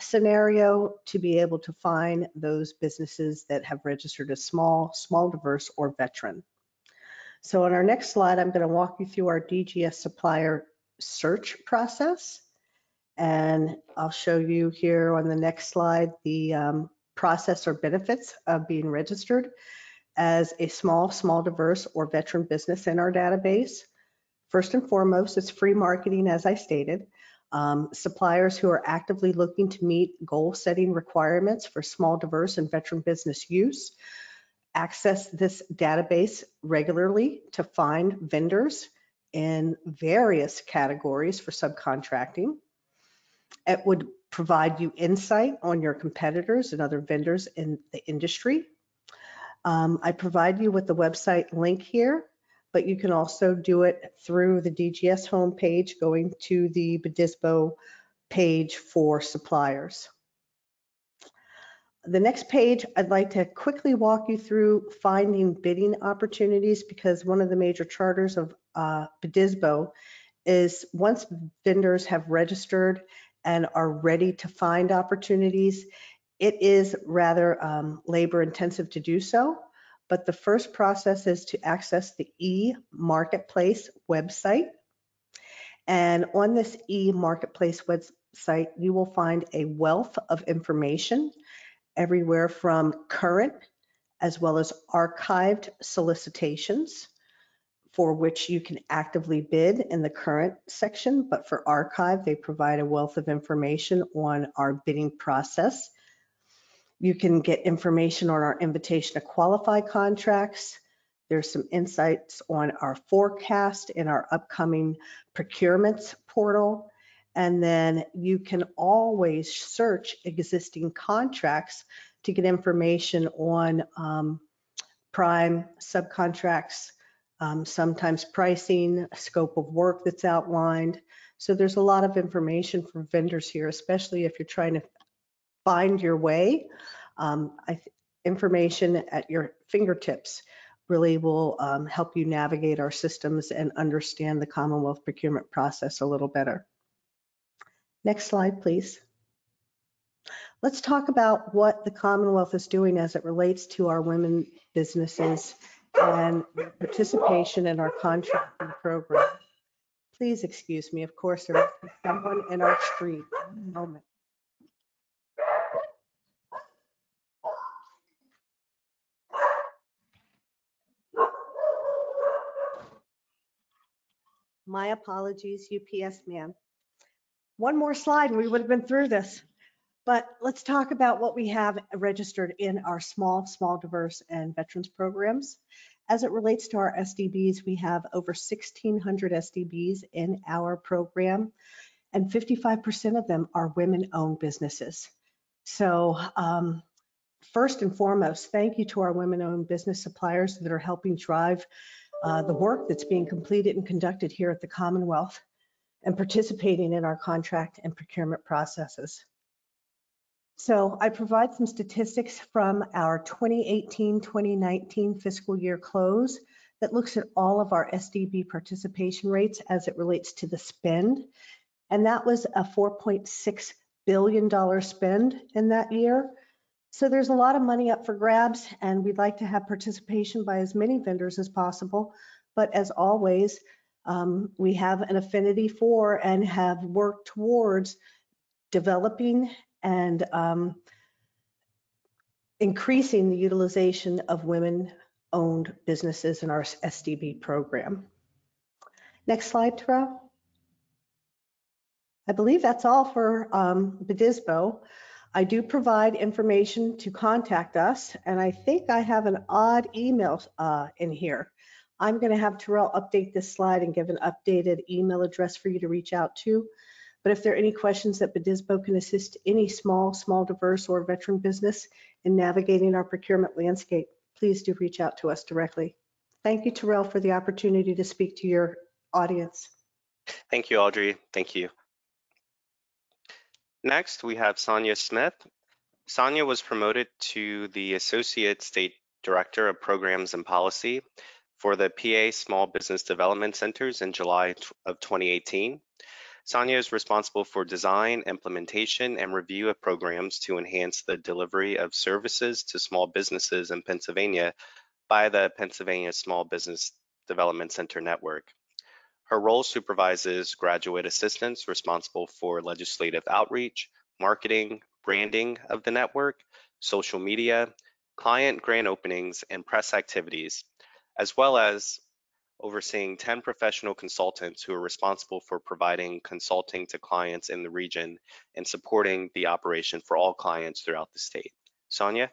scenario, to be able to find those businesses that have registered as small, diverse, or veteran. So on our next slide, I'm going to walk you through our DGS supplier search process. And I'll show you here on the next slide the process or benefits of being registered as a small, diverse, or veteran business in our database. First and foremost, it's free marketing, as I stated. Suppliers who are actively looking to meet goal-setting requirements for small, diverse, and veteran business use access this database regularly to find vendors in various categories for subcontracting. It would provide you insight on your competitors and other vendors in the industry. I provide you with the website link here, but you can also do it through the DGS homepage, going to the BDSBO page for suppliers. The next page, I'd like to quickly walk you through finding bidding opportunities, because one of the major charters of BDSBO is once vendors have registered and are ready to find opportunities, it is rather labor intensive to do so. But the first process is to access the e-marketplace website. And on this e-marketplace website, you will find a wealth of information, everywhere from current as well as archived solicitations, for which you can actively bid in the current section, but for archive, they provide a wealth of information on our bidding process. You can get information on our invitation to qualify contracts. There's some insights on our forecast in our upcoming procurements portal. And then you can always search existing contracts to get information on prime subcontracts, sometimes pricing, scope of work that's outlined. So there's a lot of information for vendors here, especially if you're trying to find your way. Information at your fingertips really will help you navigate our systems and understand the Commonwealth procurement process a little better. Next slide, please. Let's talk about what the Commonwealth is doing as it relates to our women businesses and their participation in our contracting program. Please excuse me. Of course, there is someone in our street. One moment. My apologies, UPS man. One more slide and we would have been through this. But let's talk about what we have registered in our small, diverse, and veterans programs. As it relates to our SDBs, we have over 1,600 SDBs in our program, and 55% of them are women-owned businesses. So first and foremost, thank you to our women-owned business suppliers that are helping drive the work that's being completed and conducted here at the Commonwealth and participating in our contract and procurement processes. So I provide some statistics from our 2018-2019 fiscal year close that looks at all of our SDB participation rates as it relates to the spend. And that was a $4.6 billion spend in that year. So there's a lot of money up for grabs, and we'd like to have participation by as many vendors as possible. But as always, we have an affinity for and have worked towards developing and increasing the utilization of women-owned businesses in our SDB program. Next slide, Terrell. I believe that's all for BDSBO. I do provide information to contact us, and I think I have an odd email in here. I'm going to have Terrell update this slide and give an updated email address for you to reach out to. But if there are any questions that BDSBO can assist any small, diverse, or veteran business in navigating our procurement landscape, please do reach out to us directly. Thank you, Terrell, for the opportunity to speak to your audience. Thank you, Audrey. Thank you. Next, we have Sonia Smith. Sonia was promoted to the Associate State Director of Programs and Policy for the PA Small Business Development Centers in July of 2018. Sonia is responsible for design, implementation, and review of programs to enhance the delivery of services to small businesses in Pennsylvania by the Pennsylvania Small Business Development Center Network. Her role supervises graduate assistants responsible for legislative outreach, marketing, branding of the network, social media, client grand openings, and press activities, as well as overseeing 10 professional consultants who are responsible for providing consulting to clients in the region and supporting the operation for all clients throughout the state. Sonia?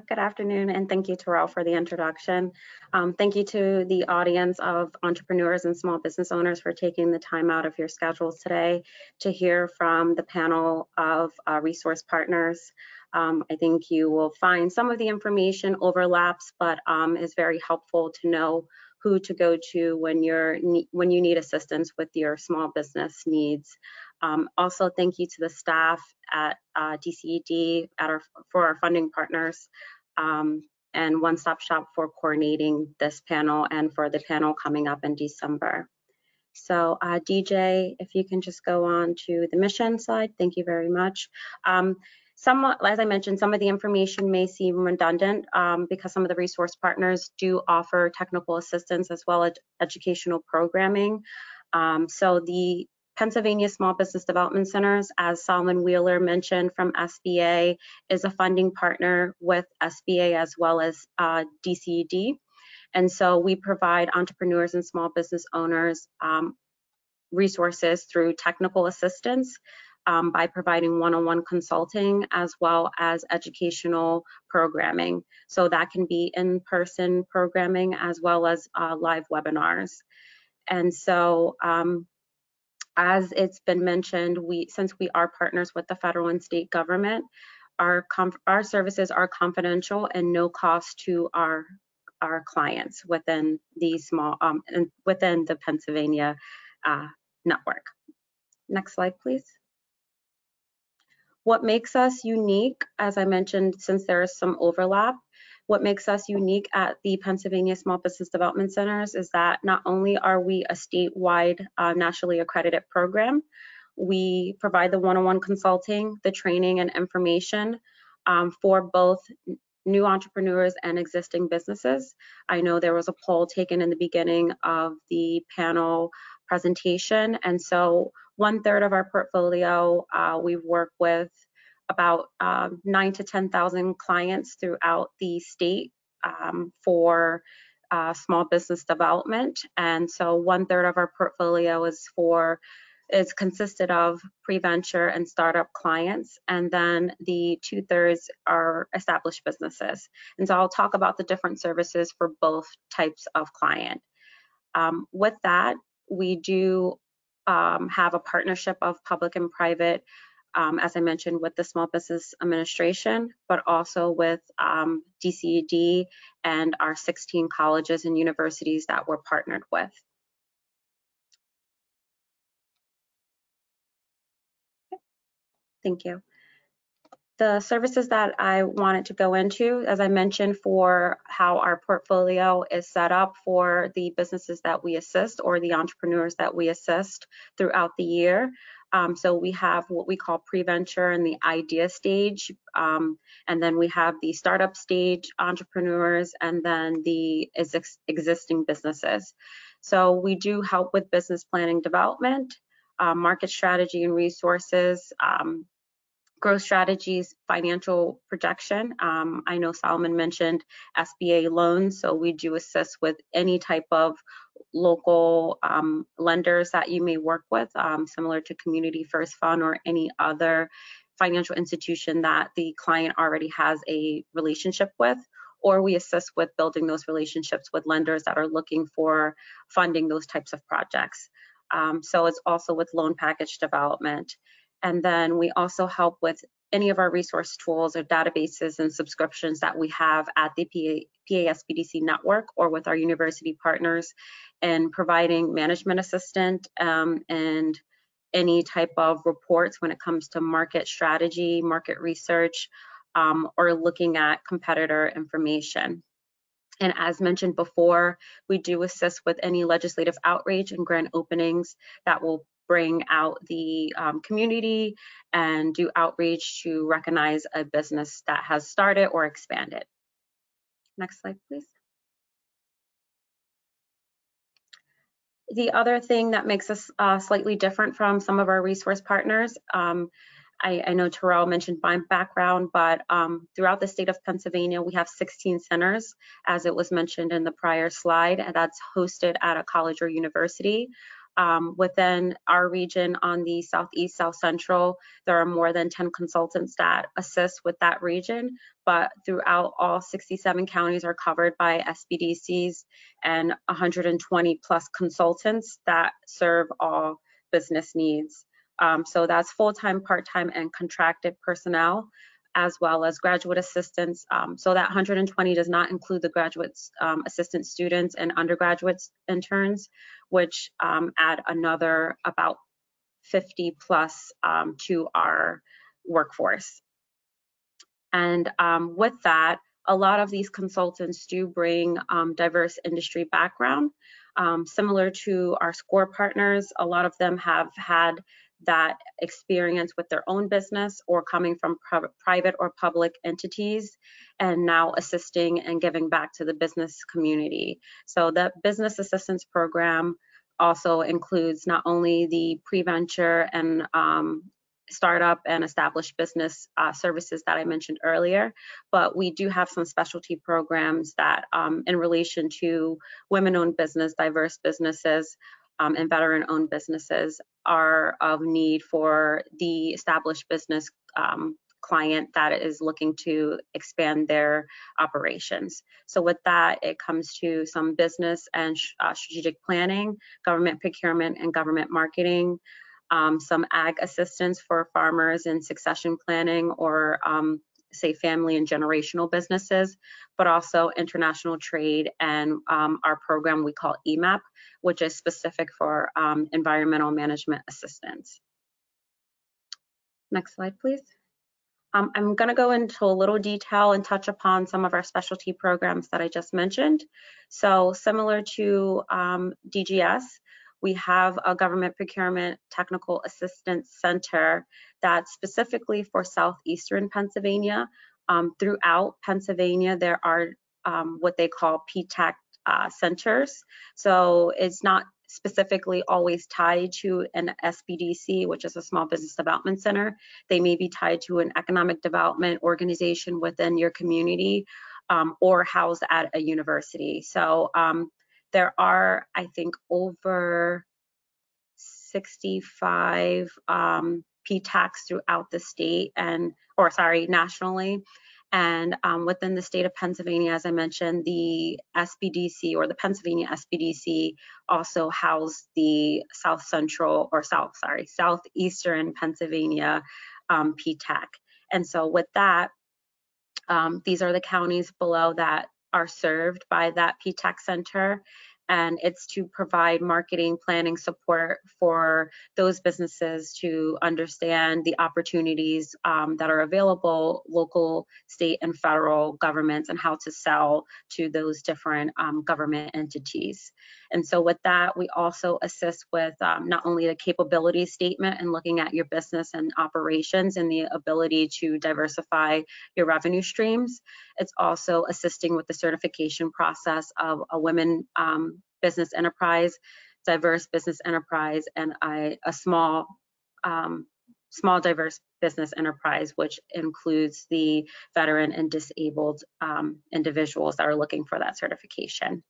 Good afternoon, and thank you, Terrell, for the introduction. Thank you to the audience of entrepreneurs and small business owners for taking the time out of your schedules today to hear from the panel of resource partners. I think you will find some of the information overlaps, but is very helpful to know who to go to when you need assistance with your small business needs. Also, thank you to the staff at DCED for our funding partners and One Stop Shop for coordinating this panel and for the panel coming up in December. So DJ, if you can just go on to the mission slide, thank you very much. Somewhat, as I mentioned, some of the information may seem redundant because some of the resource partners do offer technical assistance as well as educational programming. So the Pennsylvania Small Business Development Centers, as Solomon Wheeler mentioned from SBA, is a funding partner with SBA as well as DCED. And so we provide entrepreneurs and small business owners resources through technical assistance by providing one-on-one consulting as well as educational programming. So that can be in-person programming as well as live webinars. And so as it's been mentioned, since we are partners with the federal and state government, our services are confidential and no cost to our clients within the within the Pennsylvania network. Next slide, please. What makes us unique, as I mentioned, since there is some overlap, what makes us unique at the Pennsylvania Small Business Development Centers is that not only are we a statewide nationally accredited program, we provide the one-on-one consulting, the training and information for both new entrepreneurs and existing businesses. I know there was a poll taken in the beginning of the panel presentation, and so 1/3 of our portfolio, we work with about 9,000 to 10,000 clients throughout the state for small business development. And so 1/3 of our portfolio is consisted of pre-venture and startup clients, and then the 2/3 are established businesses. And so I'll talk about the different services for both types of client. With that, we do have a partnership of public and private, as I mentioned, with the Small Business Administration, but also with DCED and our 16 colleges and universities that we're partnered with. Thank you. The services that I wanted to go into, as I mentioned, for how our portfolio is set up for the businesses that we assist or the entrepreneurs that we assist throughout the year. So we have what we call pre-venture and the idea stage, and then we have the startup stage entrepreneurs, and then the existing businesses. So we do help with business planning development, market strategy and resources, growth strategies, financial projection. I know Solomon mentioned SBA loans, so we do assist with any type of local lenders that you may work with, similar to Community First Fund or any other financial institution that the client already has a relationship with, or we assist with building those relationships with lenders that are looking for funding those types of projects. So it's also with loan package development. And then we also help with any of our resource tools or databases and subscriptions that we have at the PA-SBDC network or with our university partners in providing management assistant and any type of reports when it comes to market strategy, market research, or looking at competitor information. And as mentioned before, we do assist with any legislative outreach and grand openings that will bring out the community and do outreach to recognize a business that has started or expanded. Next slide, please. The other thing that makes us slightly different from some of our resource partners, I know Terrell mentioned my background, but throughout the state of Pennsylvania, we have 16 centers, as it was mentioned in the prior slide, and that's hosted at a college or university. Within our region on the Southeast, South Central, there are more than 10 consultants that assist with that region, but throughout all 67 counties are covered by SBDCs and 120 plus consultants that serve all business needs. So that's full-time, part-time, and contracted personnel, as well as graduate assistants. So that 120 does not include the graduate assistant students and undergraduate interns, which add another about 50 plus to our workforce. And with that, a lot of these consultants do bring diverse industry background. Similar to our SCORE partners, a lot of them have had that experience with their own business or coming from private or public entities and now assisting and giving back to the business community. So the business assistance program also includes not only the pre-venture and startup and established business services that I mentioned earlier, but we do have some specialty programs that in relation to women-owned business, diverse businesses, and veteran-owned businesses are of need for the established business client that is looking to expand their operations. So with that, it comes to some business and strategic planning, government procurement and government marketing, some ag assistance for farmers in succession planning or say family and generational businesses, but also international trade and our program we call EMAP, which is specific for environmental management assistance. Next slide, please. I'm going to go into a little detail and touch upon some of our specialty programs that I just mentioned. So similar to DGS, we have a government procurement technical assistance center that's specifically for Southeastern Pennsylvania. Throughout Pennsylvania, there are what they call PTAC centers. So it's not specifically always tied to an SBDC, which is a small business development center. They may be tied to an economic development organization within your community or housed at a university. So there are, I think, over 65 PTACs throughout the state nationally. And within the state of Pennsylvania, as I mentioned, the SBDC or the Pennsylvania SBDC also house the Southeastern Pennsylvania PTAC. And so with that, these are the counties below that are served by that PTAC center. And it's to provide marketing planning support for those businesses to understand the opportunities that are available, local, state, and federal governments, and how to sell to those different government entities. And so with that, we also assist with not only the capability statement and looking at your business and operations and the ability to diversify your revenue streams. It's also assisting with the certification process of a women business enterprise, diverse business enterprise, and a small diverse business enterprise, which includes the veteran and disabled individuals that are looking for that certification.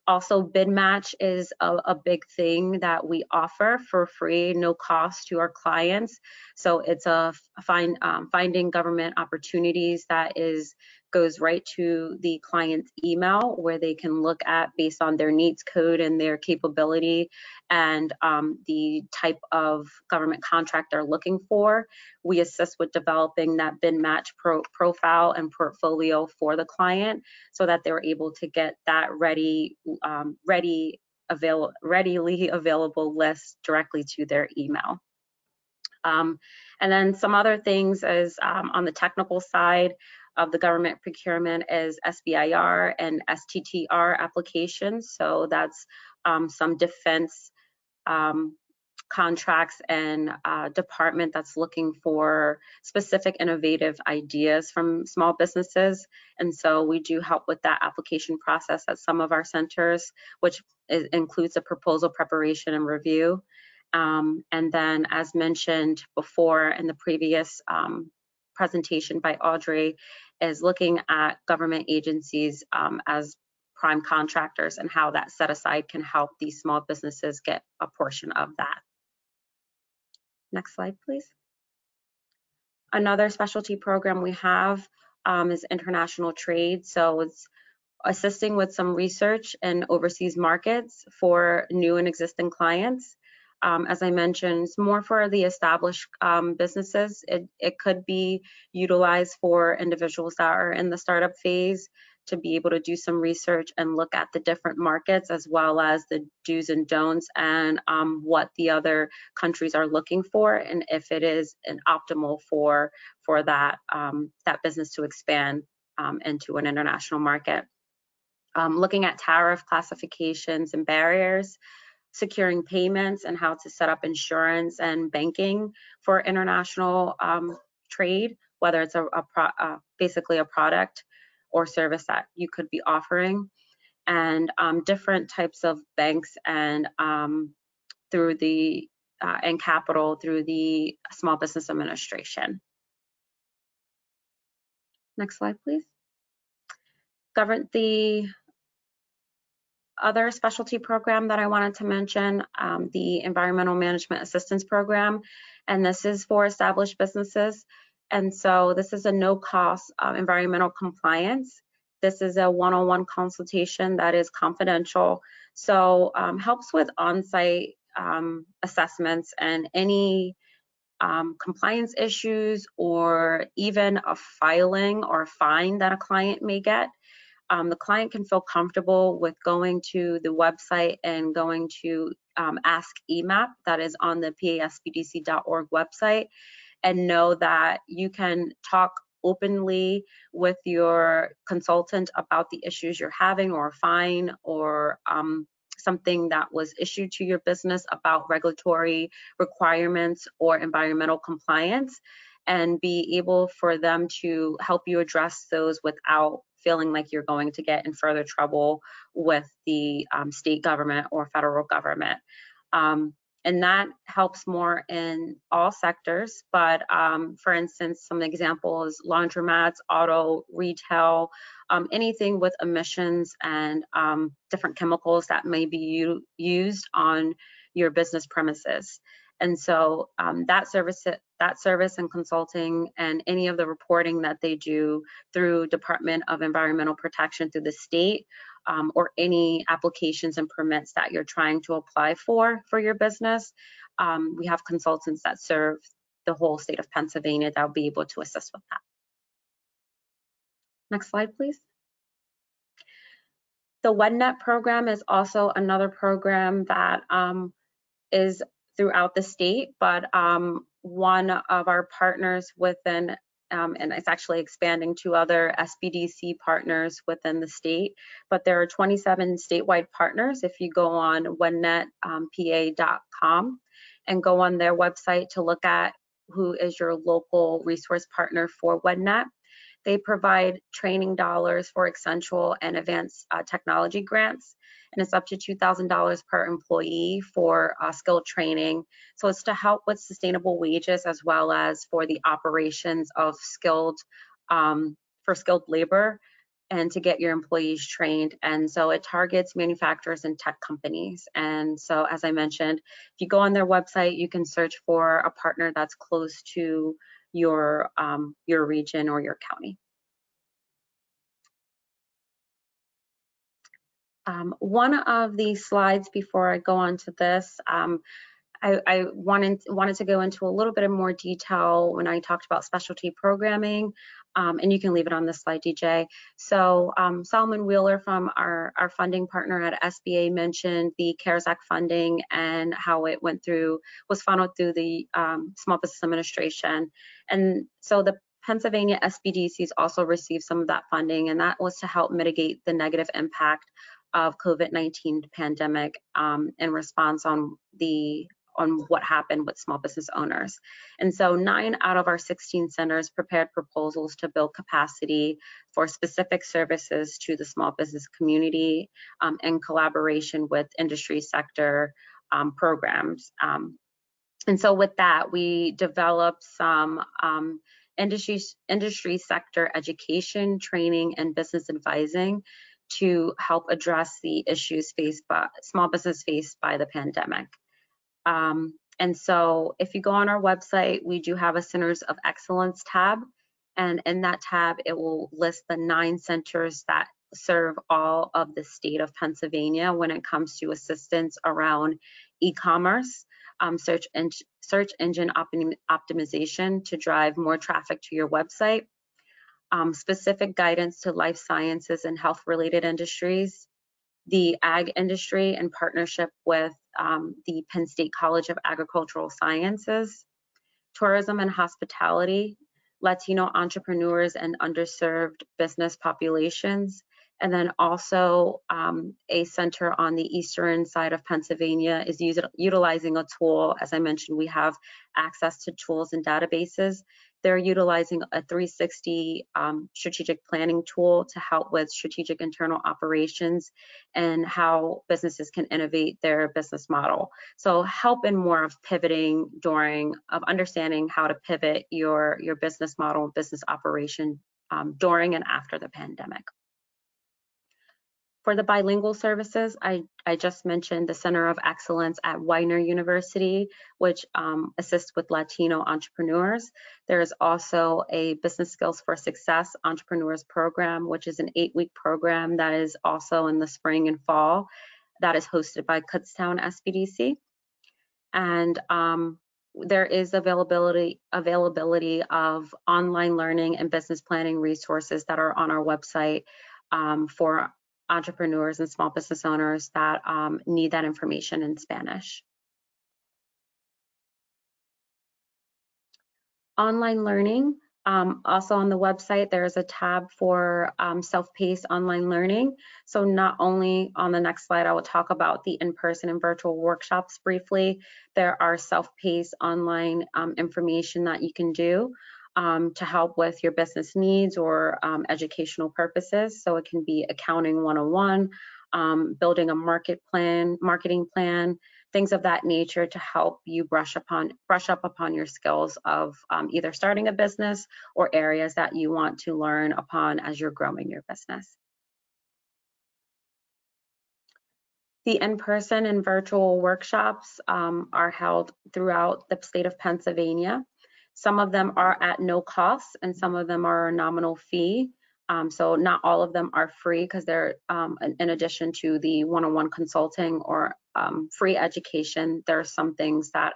Also, bid match is a big thing that we offer for free, no cost to our clients. So it's finding government opportunities that is goes right to the client's email, where they can look at, based on their needs code and their capability and the type of government contract they're looking for. We assist with developing that bid match profile and portfolio for the client, so that they're able to get that readily available list directly to their email. And then some other things is on the technical side of the government procurement is SBIR and STTR applications. So that's some defense contracts and department that's looking for specific innovative ideas from small businesses. And so we do help with that application process at some of our centers, which includes a proposal preparation and review. And then, as mentioned before in the previous presentation by Audrey, is looking at government agencies as prime contractors and how that set aside can help these small businesses get a portion of that. Next slide, please. Another specialty program we have is international trade. So it's assisting with some research in overseas markets for new and existing clients. As I mentioned, it's more for the established businesses. It could be utilized for individuals that are in the startup phase to be able to do some research and look at the different markets, as well as the do's and don'ts and what the other countries are looking for, and if it is an optimal for that that business to expand into an international market. Looking at tariff classifications and barriers, securing payments and how to set up insurance and banking for international trade, whether it's basically a product or service that you could be offering, and different types of banks and through the and capital through the Small Business Administration. Next slide, please. The other specialty program that I wanted to mention, the Environmental Management Assistance Program, and this is for established businesses. And so this is a no-cost environmental compliance. This is a one-on-one consultation that is confidential. So helps with on-site assessments and any compliance issues, or even a filing or fine that a client may get. The client can feel comfortable with going to the website and going to Ask EMAP, that is on the paspdc.org website, and know that you can talk openly with your consultant about the issues you're having, or a fine, or something that was issued to your business about regulatory requirements or environmental compliance, and be able for them to help you address those without feeling like you're going to get in further trouble with the state government or federal government. And that helps more in all sectors, but for instance, some examples: laundromats, auto, retail, anything with emissions and different chemicals that may be used on your business premises. And so that service and consulting and any of the reporting that they do through Department of Environmental Protection through the state, or any applications and permits that you're trying to apply for your business, we have consultants that serve the whole state of Pennsylvania that will be able to assist with that. Next slide, please. The WEDNET program is also another program that is throughout the state, but one of our partners within, and it's actually expanding to other SBDC partners within the state, but there are 27 statewide partners. If you go on wednetpa.com and go on their website to look at who is your local resource partner for WEDNET, they provide training dollars for essential and advanced technology grants, and it's up to $2,000 per employee for skill training. So it's to help with sustainable wages, as well as for the operations of skilled labor, and to get your employees trained. And so it targets manufacturers and tech companies. And so, as I mentioned, if you go on their website, you can search for a partner that's close to your region or your county. One of the slides before I go on to this, I wanted to go into a little bit of more detail when I talked about specialty programming, and you can leave it on this slide, DJ. So Solomon Wheeler from our funding partner at SBA mentioned the CARES Act funding and how it was funneled through the Small Business Administration. And so the Pennsylvania SBDCs also received some of that funding, and that was to help mitigate the negative impact of COVID-19 pandemic in response on what happened with small business owners. And so 9 out of our 16 centers prepared proposals to build capacity for specific services to the small business community in collaboration with industry sector programs. And so with that, we developed some industry sector education, training, and business advising to help address the issues faced by small business faced by the pandemic. And so if you go on our website, we do have a Centers of Excellence tab. And in that tab, it will list the 9 centers that serve all of the state of Pennsylvania when it comes to assistance around e-commerce, search engine optimization to drive more traffic to your website, specific guidance to life sciences and health-related industries, the ag industry in partnership with the Penn State College of Agricultural Sciences, tourism and hospitality, Latino entrepreneurs and underserved business populations, and then also a center on the eastern side of Pennsylvania is utilizing a tool. As I mentioned, we have access to tools and databases. They're utilizing a 360 strategic planning tool to help with strategic internal operations and how businesses can innovate their business model. So help in more of pivoting of understanding how to pivot your business model and business operation during and after the pandemic. For the bilingual services, I just mentioned the Center of Excellence at Widener University, which assists with Latino entrepreneurs. There is also a Business Skills for Success Entrepreneurs Program, which is an 8-week program that is also in the spring and fall that is hosted by Kutztown SBDC. And there is availability of online learning and business planning resources that are on our website for entrepreneurs and small business owners that need that information in Spanish. Online learning, also on the website, there's a tab for self-paced online learning. So not only on the next slide, I will talk about the in-person and virtual workshops briefly. There are self-paced online information that you can do to help with your business needs or educational purposes. So it can be accounting 101, building a marketing plan, things of that nature to help you brush up upon your skills of either starting a business or areas that you want to learn upon as you're growing your business. The in-person and virtual workshops are held throughout the state of Pennsylvania. Some of them are at no cost and some of them are a nominal fee. So not all of them are free because they're in addition to the one-on-one consulting or free education. There are some things that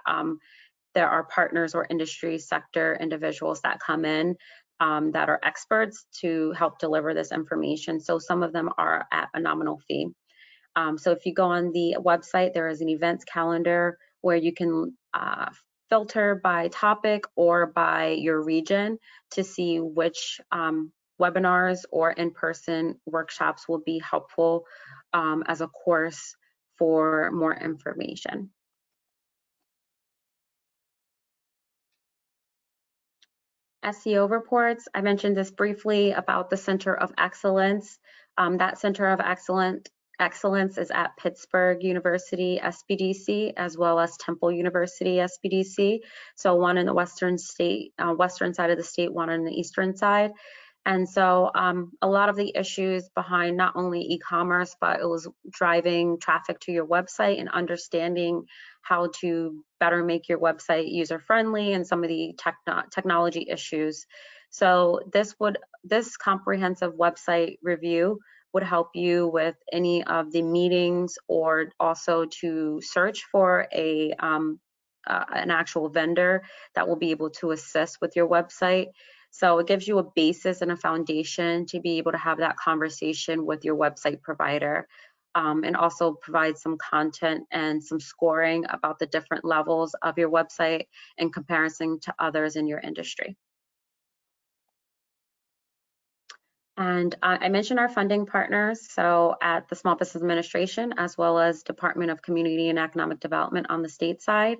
there are partners or industry sector individuals that come in that are experts to help deliver this information. So some of them are at a nominal fee. So if you go on the website, there is an events calendar where you can filter by topic or by your region to see which webinars or in-person workshops will be helpful as a course for more information. SEO reports, I mentioned this briefly about the Center of Excellence. That Center of Excellence is at Pittsburgh University SBDC as well as Temple University SBDC. So one in the western side of the state, one on the eastern side. And so a lot of the issues behind not only e-commerce, but it was driving traffic to your website and understanding how to better make your website user-friendly and some of the technology issues. So this comprehensive website review would help you with any of the meetings, or also to search for an actual vendor that will be able to assist with your website. So it gives you a basis and a foundation to be able to have that conversation with your website provider, and also provide some content and some scoring about the different levels of your website in comparison to others in your industry. And I mentioned our funding partners, so at the Small Business Administration, as well as Department of Community and Economic Development on the state side.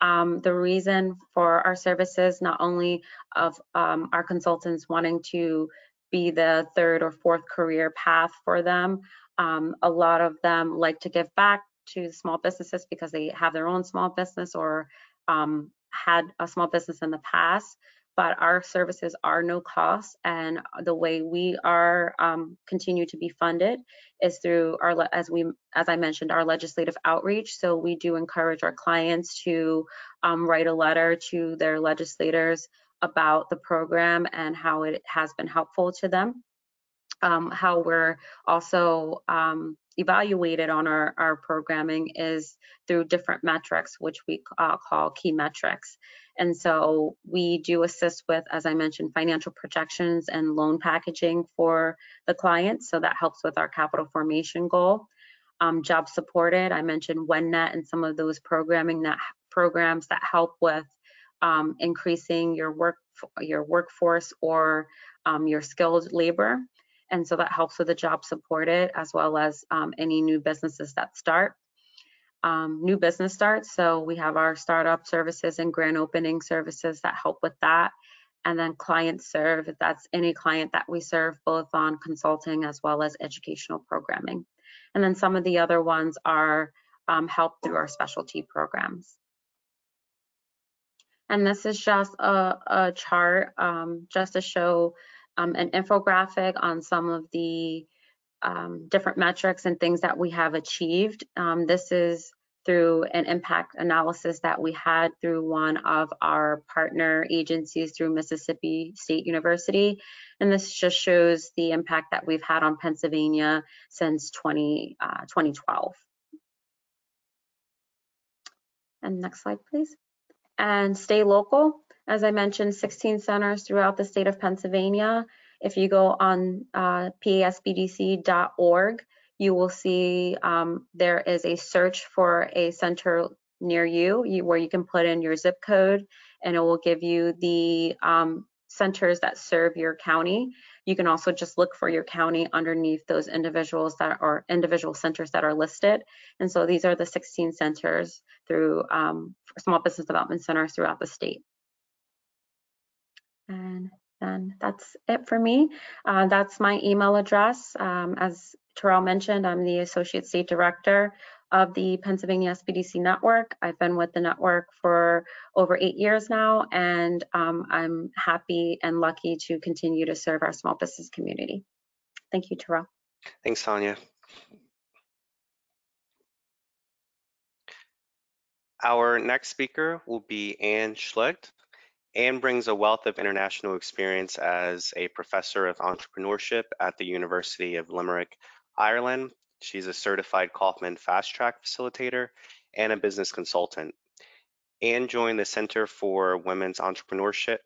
The reason for our services, not only of our consultants wanting to be the third or fourth career path for them, a lot of them like to give back to small businesses because they have their own small business or had a small business in the past. But our services are no cost, and the way we are continue to be funded is through our, as I mentioned, our legislative outreach. So we do encourage our clients to write a letter to their legislators about the program and how it has been helpful to them. How we're also evaluated on our programming is through different metrics, which we call key metrics. And so we do assist with, as I mentioned, financial projections and loan packaging for the clients. So that helps with our capital formation goal. Job supported, I mentioned WenNet and some of those programs that help with increasing your workforce or your skilled labor. And so that helps with the job supported, as well as any new businesses that start. New business starts, so we have our startup services and grand opening services that help with that. And then client serve, that's any client that we serve, both on consulting as well as educational programming. And then some of the other ones are help through our specialty programs. And this is just a chart just to show an infographic on some of the different metrics and things that we have achieved. This is through an impact analysis that we had through one of our partner agencies through Mississippi State University. And this just shows the impact that we've had on Pennsylvania since 2012. And next slide, please. And stay local. As I mentioned, 16 centers throughout the state of Pennsylvania. If you go on pasbdc.org, you will see there is a search for a center near you where you can put in your zip code, and it will give you the centers that serve your county. You can also just look for your county underneath those individual centers that are listed. And so these are the 16 centers through small business development centers throughout the state. And then that's it for me. That's my email address. As Terrell mentioned, I'm the Associate State Director of the Pennsylvania SBDC Network. I've been with the network for over 8 years now, and I'm happy and lucky to continue to serve our small business community. Thank you, Terrell. Thanks, Tanya. Our next speaker will be Anne Schlecht. Anne brings a wealth of international experience as a professor of entrepreneurship at the University of Limerick, Ireland. She's a certified Kaufman Fast Track facilitator and a business consultant. Anne joined the Center for Women's Entrepreneurship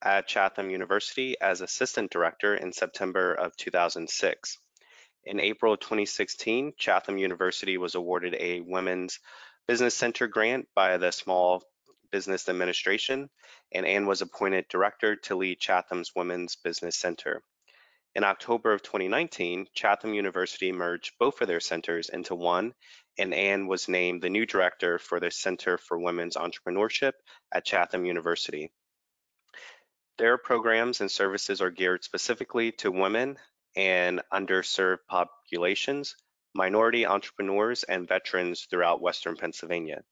at Chatham University as assistant director in September of 2006. In April 2016, Chatham University was awarded a Women's Business Center grant by the Small Business Administration, and Anne was appointed director to lead Chatham's Women's Business Center. In October of 2019, Chatham University merged both of their centers into one, and Anne was named the new director for the Center for Women's Entrepreneurship at Chatham University. Their programs and services are geared specifically to women and underserved populations, minority entrepreneurs, and veterans throughout Western Pennsylvania.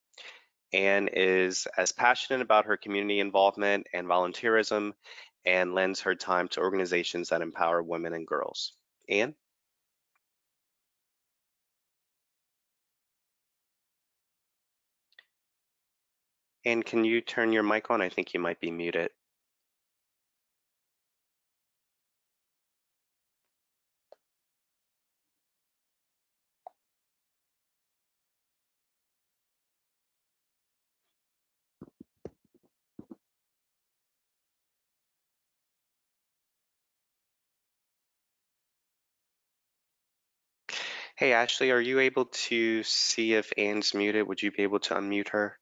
Anne is as passionate about her community involvement and volunteerism and lends her time to organizations that empower women and girls. Anne? Anne, can you turn your mic on? I think you might be muted. Hey, Ashley, are you able to see if Anne's muted? Would you be able to unmute her?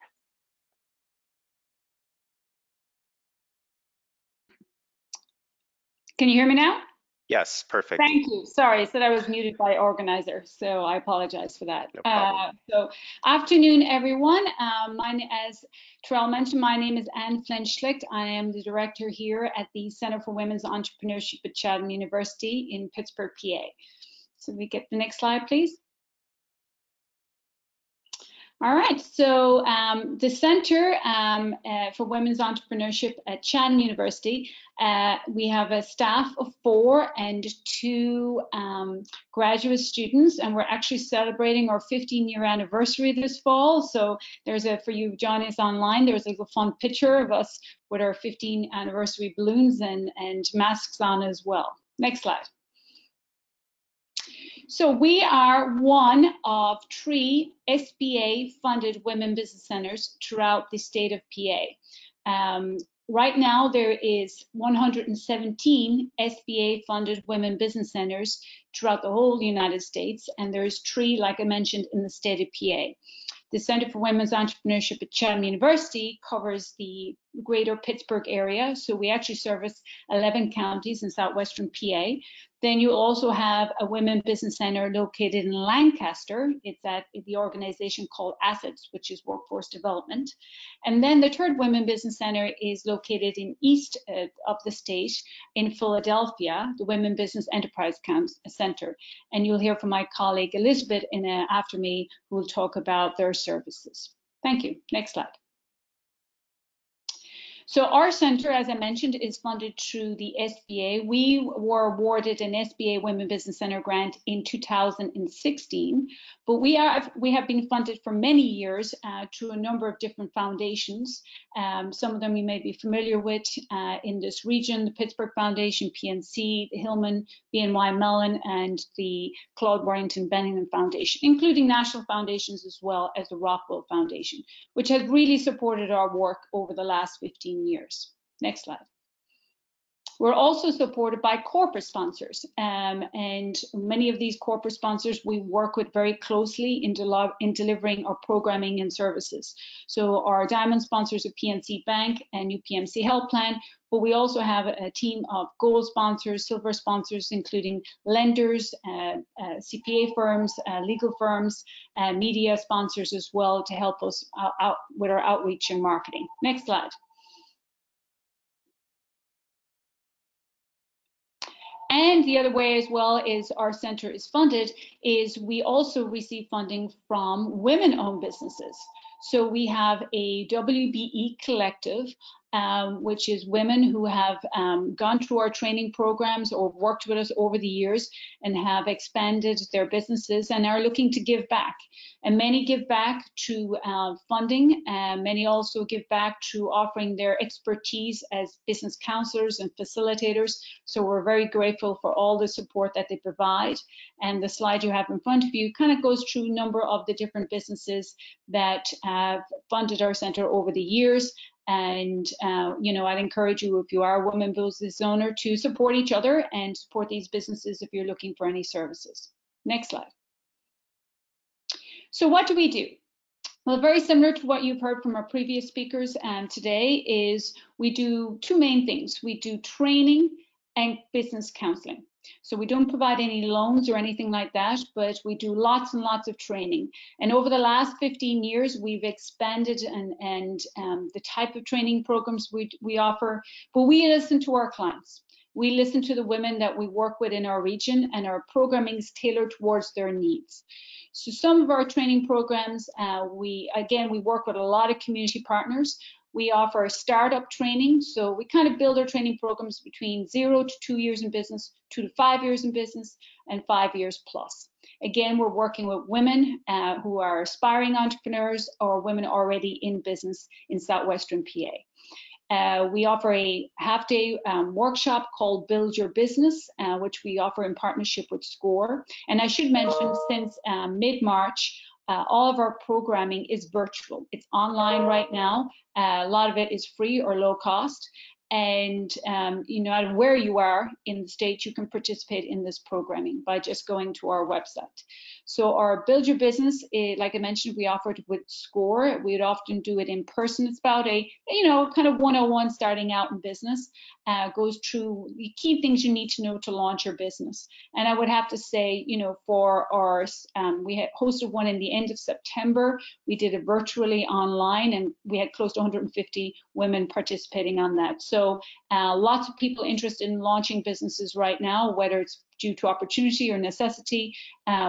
Can you hear me now? Yes, perfect. Thank you. Sorry, I said I was muted by organizer, so I apologize for that. No problem. So, afternoon, everyone. As Terrell mentioned, my name is Anne Flynn-Schlicht. I am the director here at the Center for Women's Entrepreneurship at Chatham University in Pittsburgh, PA. So we get the next slide, please. All right, so the Center for Women's Entrepreneurship at Chatham University, we have a staff of 4 and 2 graduate students, and we're actually celebrating our 15-year anniversary this fall. So there's for you joining us online, there's a fun picture of us with our 15th anniversary balloons and masks on as well. Next slide. So we are one of 3 SBA-funded women business centers throughout the state of PA. Right now, there is 117 SBA-funded women business centers throughout the whole United States, and there's 3, like I mentioned, in the state of PA. The Center for Women's Entrepreneurship at Chatham University covers the greater Pittsburgh area, so we actually service 11 counties in southwestern PA. Then you also have a women business center located in Lancaster. It's at the organization called Assets, which is workforce development. And then the third women business center is located in east of the state in Philadelphia, the Women Business Enterprise Center. And you'll hear from my colleague Elizabeth after me, who will talk about their services. Thank you. Next slide. So our center, as I mentioned, is funded through the SBA. We were awarded an SBA Women Business Center grant in 2016, but we have been funded for many years through a number of different foundations. Some of them you may be familiar with in this region: the Pittsburgh Foundation, PNC, the Hillman, BNY Mellon, and the Claude Warrington Benningham Foundation, including national foundations as well as the Rockwell Foundation, which has really supported our work over the last 15 years. Next slide. We're also supported by corporate sponsors, and many of these corporate sponsors we work with very closely in delivering our programming and services. So our diamond sponsors are PNC Bank and UPMC Health Plan, but we also have a team of gold sponsors, silver sponsors, including lenders, CPA firms, legal firms, media sponsors as well, to help us out with our outreach and marketing. Next slide. And the other way as well is our center is funded is we also receive funding from women-owned businesses. So we have a WBE collective, which is women who have gone through our training programs or worked with us over the years and have expanded their businesses and are looking to give back. And many give back to funding, and many also give back to offering their expertise as business counselors and facilitators. So we're very grateful for all the support that they provide. And the slide you have in front of you kind of goes through a number of the different businesses that have funded our center over the years. And, you know, I'd encourage you, if you are a woman business owner, to support each other and support these businesses if you're looking for any services. Next slide. So what do we do? Well, very similar to what you've heard from our previous speakers today is we do 2 main things. We do training and business counseling. So we don't provide any loans or anything like that, but we do lots and lots of training. And over the last 15 years, we've expanded and the type of training programs we offer, but we listen to our clients. We listen to the women that we work with in our region, and our programming is tailored towards their needs. So some of our training programs, we work with a lot of community partners. We offer startup training, so we kind of build our training programs between 0 to 2 years in business, 2 to 5 years in business, and 5 years plus. Again, we're working with women who are aspiring entrepreneurs or women already in business in southwestern PA. We offer a half-day workshop called Build Your Business, which we offer in partnership with SCORE. And I should mention, since mid-March, all of our programming is virtual. It's online right now. A lot of it is free or low cost. And you know, no matter where you are in the state, you can participate in this programming by just going to our website. So our Build Your Business, like I mentioned, we offer it with SCORE. We'd often do it in person. It's about a, kind of 101 starting out in business. Goes through the key things you need to know to launch your business. And I would have to say, for our, we had hosted one in the end of September. We did it virtually online, and we had close to 150 women participating on that. So lots of people interested in launching businesses right now, whether it's due to opportunity or necessity.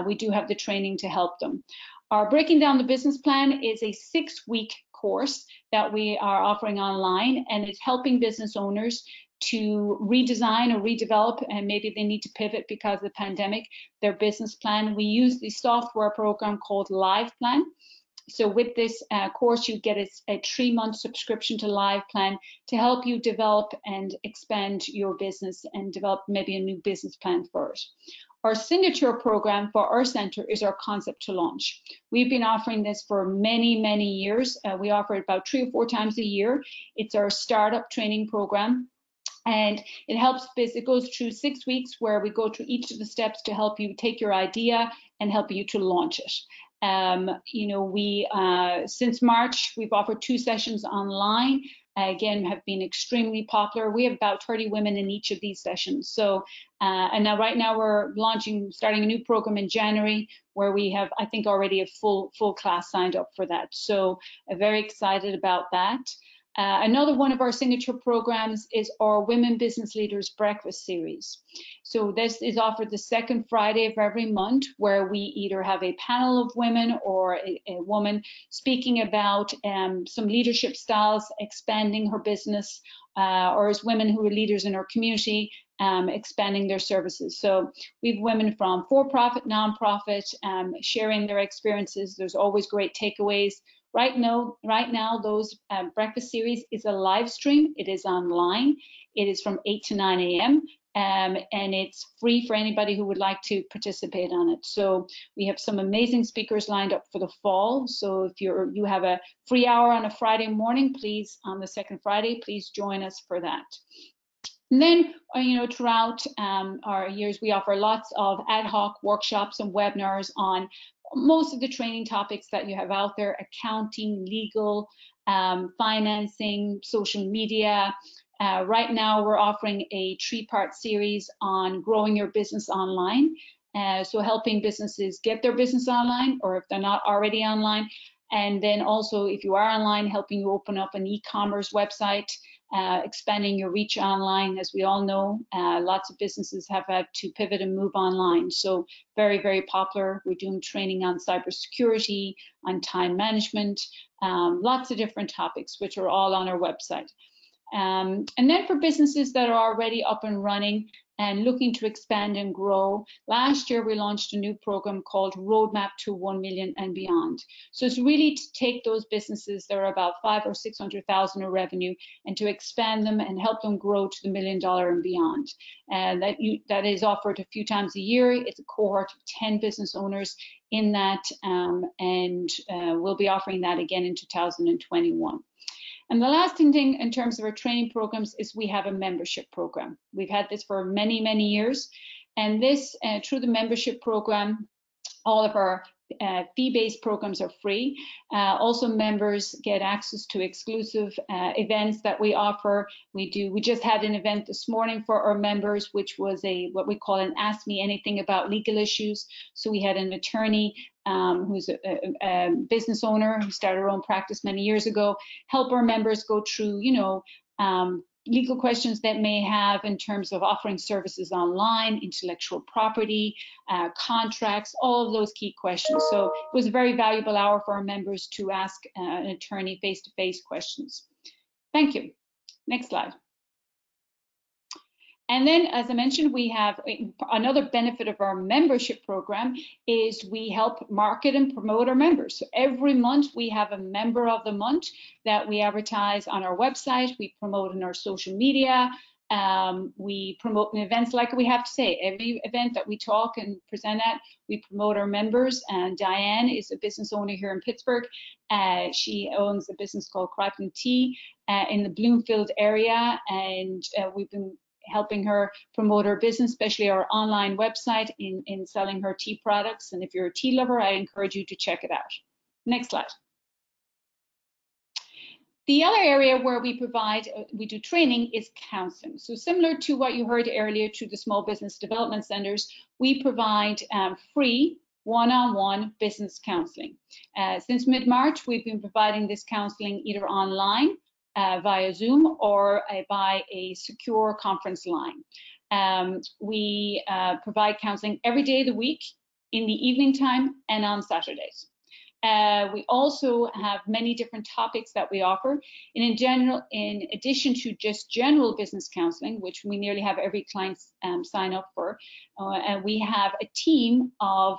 We do have the training to help them. Our Breaking Down the Business Plan is a 6-week course that we are offering online, and it's helping business owners to redesign or redevelop, and maybe they need to pivot because of the pandemic, their business plan. We use the software program called LivePlan. So with this course, you get a 3-month subscription to LivePlan to help you develop and expand your business and develop maybe a new business plan for it. Our signature program for our center is our Concept to Launch. We've been offering this for many, many years. We offer it about 3 or 4 times a year. It's our startup training program. And it helps, it goes through 6 weeks where we go through each of the steps to help you take your idea and help you to launch it. Since March, we've offered 2 sessions online. Again, have been extremely popular. We have about 30 women in each of these sessions. So, and now right now we're starting a new program in January where we have, I think, already a full class signed up for that. So very excited about that. Another one of our signature programs is our Women Business Leaders Breakfast Series. So this is offered the second Friday of every month, where we either have a panel of women or a woman speaking about some leadership styles, expanding her business, or as women who are leaders in our community, expanding their services. So we have women from for-profit, non-profit, sharing their experiences. There's always great takeaways. Right now, those breakfast series is a live stream. It is online. It is from 8 to 9 a.m. And it's free for anybody who would like to participate on it. So we have some amazing speakers lined up for the fall. So if you have a free hour on a Friday morning, please, on the second Friday, please join us for that. And then, throughout our years, we offer lots of ad hoc workshops and webinars on most of the training topics that you have out there: accounting, legal, financing, social media. Right now, we're offering a 3-part series on growing your business online. So helping businesses get their business online, or if they're not already online. And then also, if you are online, helping you open up an e-commerce website, expanding your reach online. As we all know, lots of businesses have had to pivot and move online. So very, very popular. We're doing training on cybersecurity, on time management, lots of different topics, which are all on our website. And then for businesses that are already up and running and looking to expand and grow, last year we launched a new program called Roadmap to 1 Million and Beyond. So it's really to take those businesses that are about 500,000 or 600,000 in revenue and to expand them and help them grow to the $1 million and beyond. And that is offered a few times a year. It's a cohort of 10 business owners in that, and we'll be offering that again in 2021. And the last thing in terms of our training programs is we have a membership program. We've had this for many, many years. And this, through the membership program, all of our fee-based programs are free. Also, members get access to exclusive events that we offer. We just had an event this morning for our members, which was what we call an Ask Me Anything About legal issues. So we had an attorney who's a business owner who started her own practice many years ago, help our members go through, legal questions that may have in terms of offering services online, intellectual property, contracts, all of those key questions. So it was a very valuable hour for our members to ask an attorney face-to-face questions. Thank you. Next slide. And then, as I mentioned, we have another benefit of our membership program is we help market and promote our members. So every month we have a member of the month that we advertise on our website. We promote in our social media. We promote in events like we have today. Every event that we talk and present at, we promote our members. And Diane is a business owner here in Pittsburgh. She owns a business called Crichton Tea in the Bloomfield area, and we've been helping her promote her business, especially our online website in selling her tea products. And if you're a tea lover, I encourage you to check it out. Next slide. The other area where we do training is counseling. So similar to what you heard earlier through the Small Business Development Centers, we provide free one-on-one business counseling. Since mid-March, we've been providing this counseling either online via Zoom or by a secure conference line. We provide counseling every day of the week, in the evening time, and on Saturdays. We also have many different topics that we offer. And in addition to just general business counseling, which we nearly have every client sign up for, and we have a team of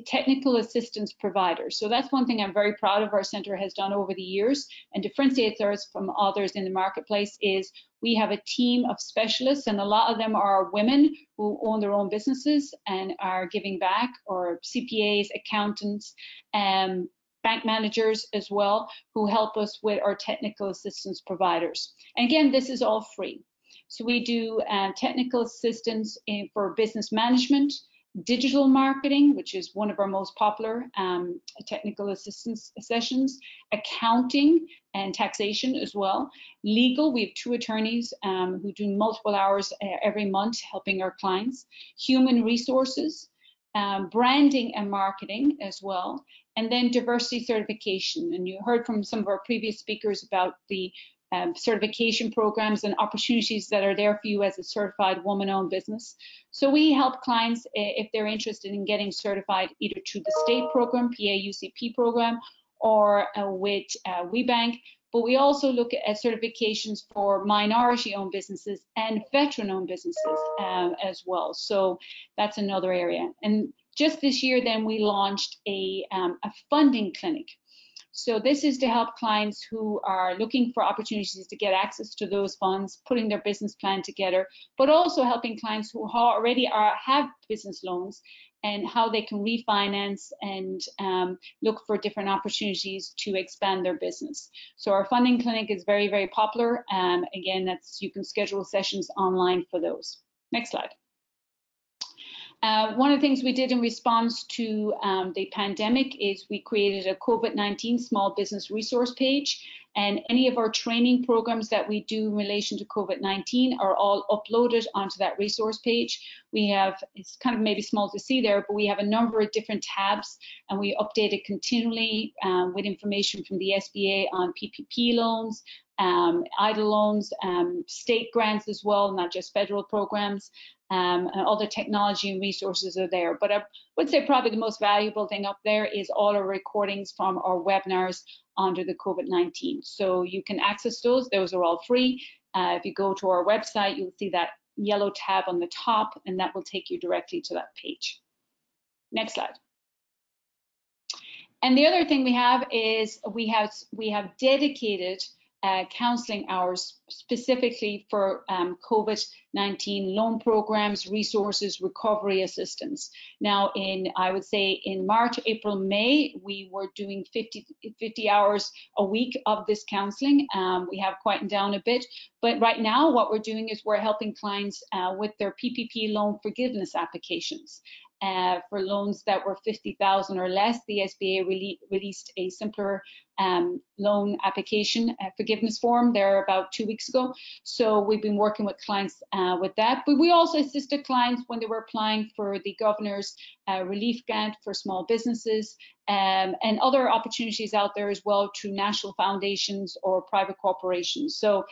technical assistance providers. So that's one thing I'm very proud of our center has done over the years and differentiates us from others in the marketplace is we have a team of specialists, and a lot of them are women who own their own businesses and are giving back, or CPAs, accountants, bank managers as well, who help us with our technical assistance providers. And again, this is all free. So we do technical assistance for business management, digital marketing, which is one of our most popular technical assistance sessions, accounting and taxation as well. Legal, we have 2 attorneys who do multiple hours every month helping our clients. Human resources, branding and marketing as well. And then diversity certification. And you heard from some of our previous speakers about the certification programs and opportunities that are there for you as a certified woman-owned business. So we help clients if they're interested in getting certified either through the state program, PAUCP program, or with WeBank. But we also look at certifications for minority-owned businesses and veteran-owned businesses as well. So that's another area. And just this year, then we launched a funding clinic. So this is to help clients who are looking for opportunities to get access to those funds, putting their business plan together, but also helping clients who already have business loans and how they can refinance and look for different opportunities to expand their business. So our funding clinic is very, very popular. Again, you can schedule sessions online for those. Next slide. One of the things we did in response to the pandemic is we created a COVID-19 small business resource page, and any of our training programs that we do in relation to COVID-19 are all uploaded onto that resource page. We have, it's kind of maybe small to see there, but we have a number of different tabs, and we update it continually with information from the SBA on PPP loans, EIDL loans, state grants as well, not just federal programs. And other technology and resources are there. But I would say probably the most valuable thing up there is all our recordings from our webinars under the COVID-19. So you can access those. Those are all free. If you go to our website, you'll see that yellow tab on the top, and that will take you directly to that page. Next slide. And the other thing we have is we have dedicated counseling hours specifically for COVID-19 loan programs, resources, recovery assistance. Now, I would say in March, April, May, we were doing 50 hours a week of this counseling. We have quietened down a bit, but right now what we're doing is we're helping clients with their PPP loan forgiveness applications. For loans that were 50,000 or less, the SBA released a simpler loan application forgiveness form there about 2 weeks ago. So we've been working with clients with that. But we also assisted clients when they were applying for the governor's relief grant for small businesses and other opportunities out there as well through national foundations or private corporations. So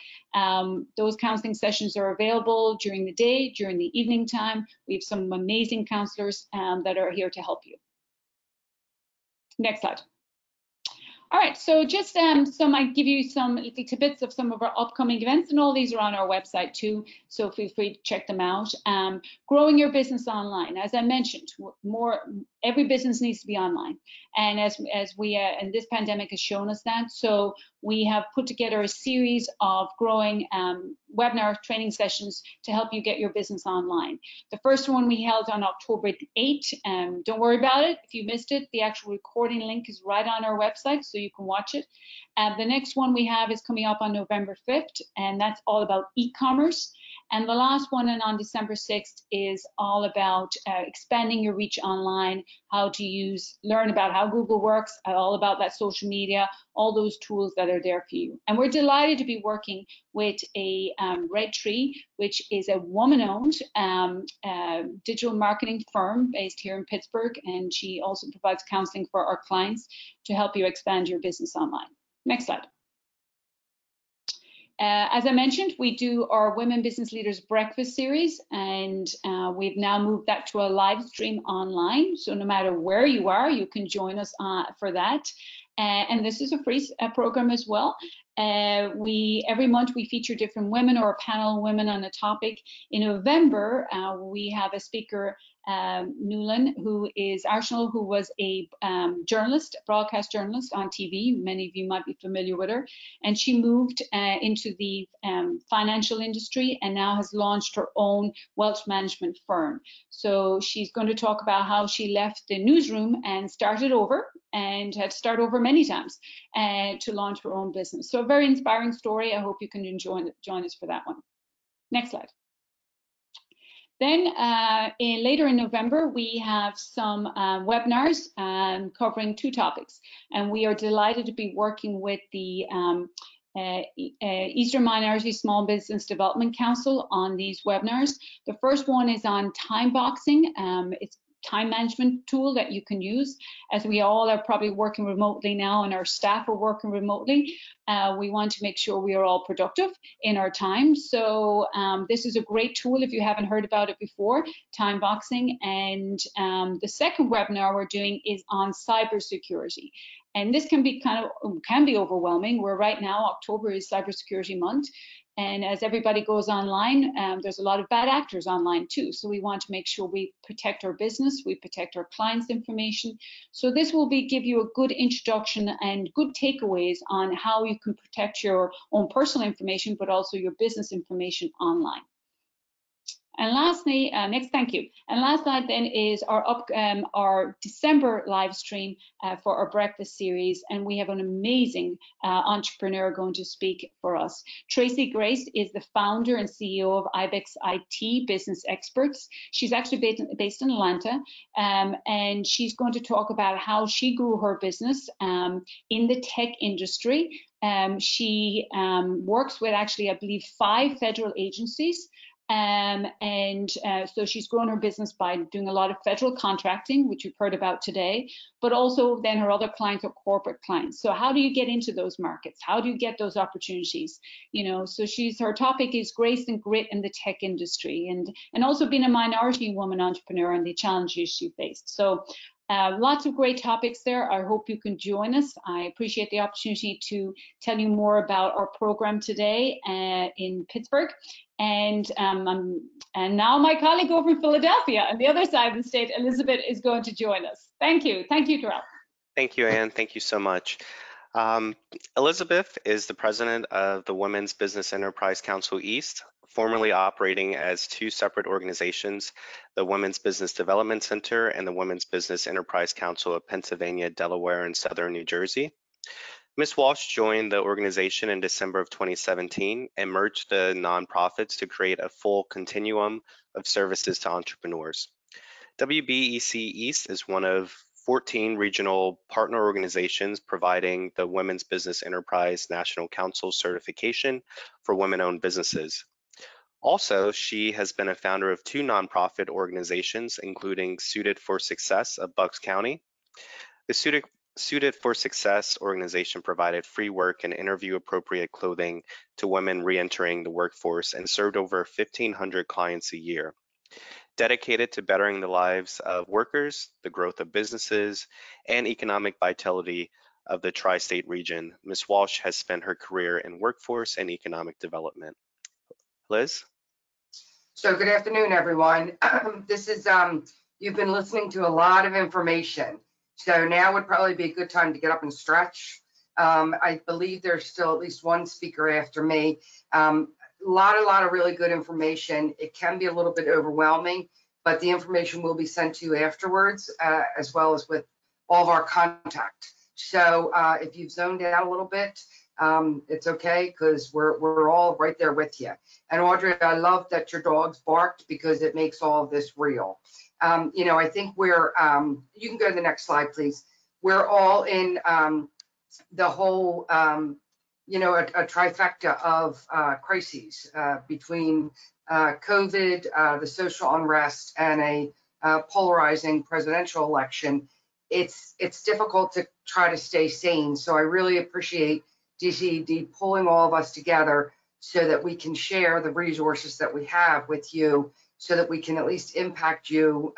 those counseling sessions are available during the day, during the evening time. We have some amazing counselors that are here to help you. Next slide. All right, so just I give you some little tidbits of some of our upcoming events, and all these are on our website too, so feel free to check them out. Growing your business online, as I mentioned, every business needs to be online, and as we and this pandemic has shown us that. So we have put together a series of growing webinar training sessions to help you get your business online. The first one we held on October 8th. Don't worry about it if you missed it. The actual recording link is right on our website, so you can watch it. The next one we have is coming up on November 5th, and that's all about e-commerce. And the last one, and on December 6th, is all about expanding your reach online, how to learn about how Google works, all about that social media, all those tools that are there for you. And we're delighted to be working with a Red Tree, which is a woman-owned digital marketing firm based here in Pittsburgh, and she also provides counseling for our clients to help you expand your business online. Next slide. As I mentioned, we do our Women Business Leaders Breakfast series, and we've now moved that to a live stream online. So no matter where you are, you can join us for that. And this is a free program as well. Every month we feature different women or a panel of women on a topic. In November, we have a speaker, Nulan, who is Arsenal, who was a journalist, broadcast journalist on TV. Many of you might be familiar with her. And she moved into the financial industry and now has launched her own wealth management firm. So she's going to talk about how she left the newsroom and started over, and had to start over many times to launch her own business. So a very inspiring story. I hope you can join us for that one. Next slide. Then later in November, we have some webinars covering two topics. And we are delighted to be working with the Eastern Minority Small Business Development Council on these webinars. The first one is on time boxing. It's time management tool that you can use, as we all are probably working remotely now and our staff are working remotely. We want to make sure we are all productive in our time. So this is a great tool if you haven't heard about it before, time boxing. And the second webinar we're doing is on cybersecurity. And this can be overwhelming. Where right now, October is Cybersecurity Month. And as everybody goes online, there's a lot of bad actors online too. So we want to make sure we protect our business, we protect our clients' information. So this will give you a good introduction and good takeaways on how you can protect your own personal information, but also your business information online. And lastly, thank you. And last slide then is our December live stream for our breakfast series. And we have an amazing entrepreneur going to speak for us. Tracy Grace is the founder and CEO of Ibex IT Business Experts. She's actually based in Atlanta, and she's going to talk about how she grew her business in the tech industry. She works with actually, I believe, 5 federal agencies. So she's grown her business by doing a lot of federal contracting, which you've heard about today, but also then her other clients are corporate clients. So how do you get into those markets? How do you get those opportunities? You know, so her topic is grace and grit in the tech industry, and also being a minority woman entrepreneur and the challenges she faced. So lots of great topics there. I hope you can join us. I appreciate the opportunity to tell you more about our program today in Pittsburgh. And now my colleague over in Philadelphia on the other side of the state, Elizabeth, is going to join us. Thank you. Thank you, Terrell. Thank you, Anne. Thank you so much. Elizabeth is the president of the Women's Business Enterprise Council East, formerly operating as 2 separate organizations, the Women's Business Development Center and the Women's Business Enterprise Council of Pennsylvania, Delaware, and Southern New Jersey. Ms. Walsh joined the organization in December of 2017 and merged the nonprofits to create a full continuum of services to entrepreneurs. WBEC East is one of 14 regional partner organizations providing the Women's Business Enterprise National Council certification for women-owned businesses. Also, she has been a founder of 2 nonprofit organizations, including Suited for Success of Bucks County. The Suited for Success organization provided free work and interview-appropriate clothing to women re-entering the workforce and served over 1,500 clients a year. Dedicated to bettering the lives of workers, the growth of businesses, and economic vitality of the tri-state region, Ms. Walsh has spent her career in workforce and economic development. Liz? So good afternoon, everyone. This is, you've been listening to a lot of information. So now would probably be a good time to get up and stretch. I believe there's still at least one speaker after me. A lot of really good information. It can be a little bit overwhelming, but the information will be sent to you afterwards, as well as with all of our contact. So if you've zoned out a little bit, it's okay, because we're all right there with you. And Audrey, I love that your dogs barked, because it makes all of this real. You know, I think we're, you can go to the next slide, please. We're all in the whole, you know, a trifecta of crises between COVID, the social unrest, and a polarizing presidential election. It's difficult to try to stay sane. So I really appreciate DCED pulling all of us together so that we can share the resources that we have with you, so that we can at least impact you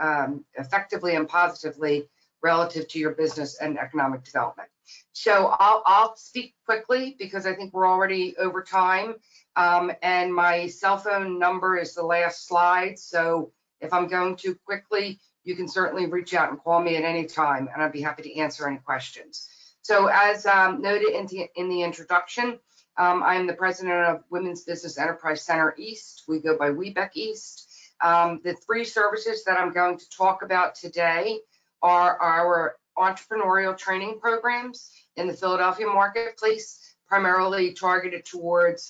effectively and positively relative to your business and economic development. So I'll speak quickly, because I think we're already over time. And my cell phone number is the last slide. So if I'm going too quickly, you can certainly reach out and call me at any time, and I'd be happy to answer any questions. So as noted in the introduction, I'm the president of Women's Business Enterprise Center East. We go by WBEC East. The three services that I'm going to talk about today are our entrepreneurial training programs in the Philadelphia marketplace, primarily targeted towards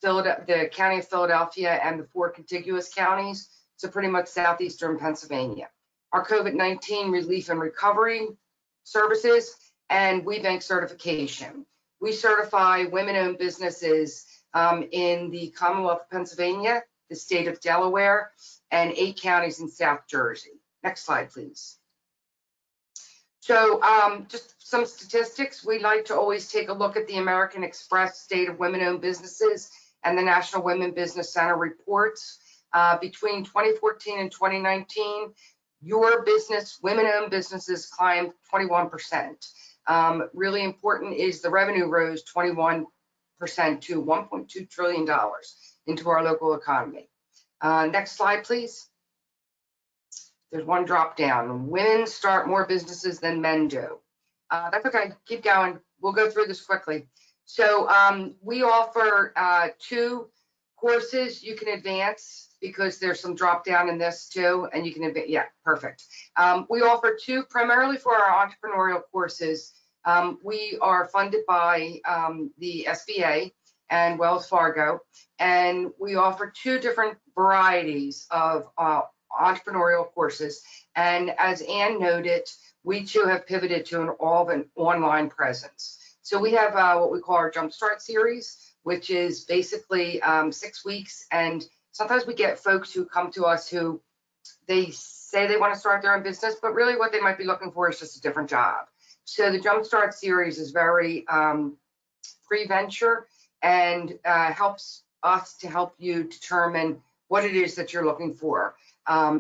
the county of Philadelphia and the 4 contiguous counties, so pretty much southeastern Pennsylvania. Our COVID-19 relief and recovery services, and WBEC certification. We certify women-owned businesses in the Commonwealth of Pennsylvania, the state of Delaware, and 8 counties in South Jersey. Next slide, please. So just some statistics. We like to always take a look at the American Express State of Women-Owned Businesses and the National Women Business Center reports. Between 2014 and 2019, your business, women-owned businesses, climbed 21%. Really important is the revenue rose 21% to $1.2 trillion into our local economy. Next slide, please. There's one drop down. Women start more businesses than men do. That's okay, keep going. We'll go through this quickly. So we offer 2 courses you can advance, because there's some drop down in this too, and you can advance, yeah, perfect. We offer 2 primarily for our entrepreneurial courses. We are funded by the SBA and Wells Fargo, and we offer 2 different varieties of entrepreneurial courses. And as Ann noted, we too have pivoted to an online presence. So we have what we call our Jumpstart series, which is basically 6 weeks. And sometimes we get folks who come to us who they say they want to start their own business, but really what they might be looking for is just a different job. So the Jumpstart series is very pre-venture and helps us to help you determine what it is that you're looking for,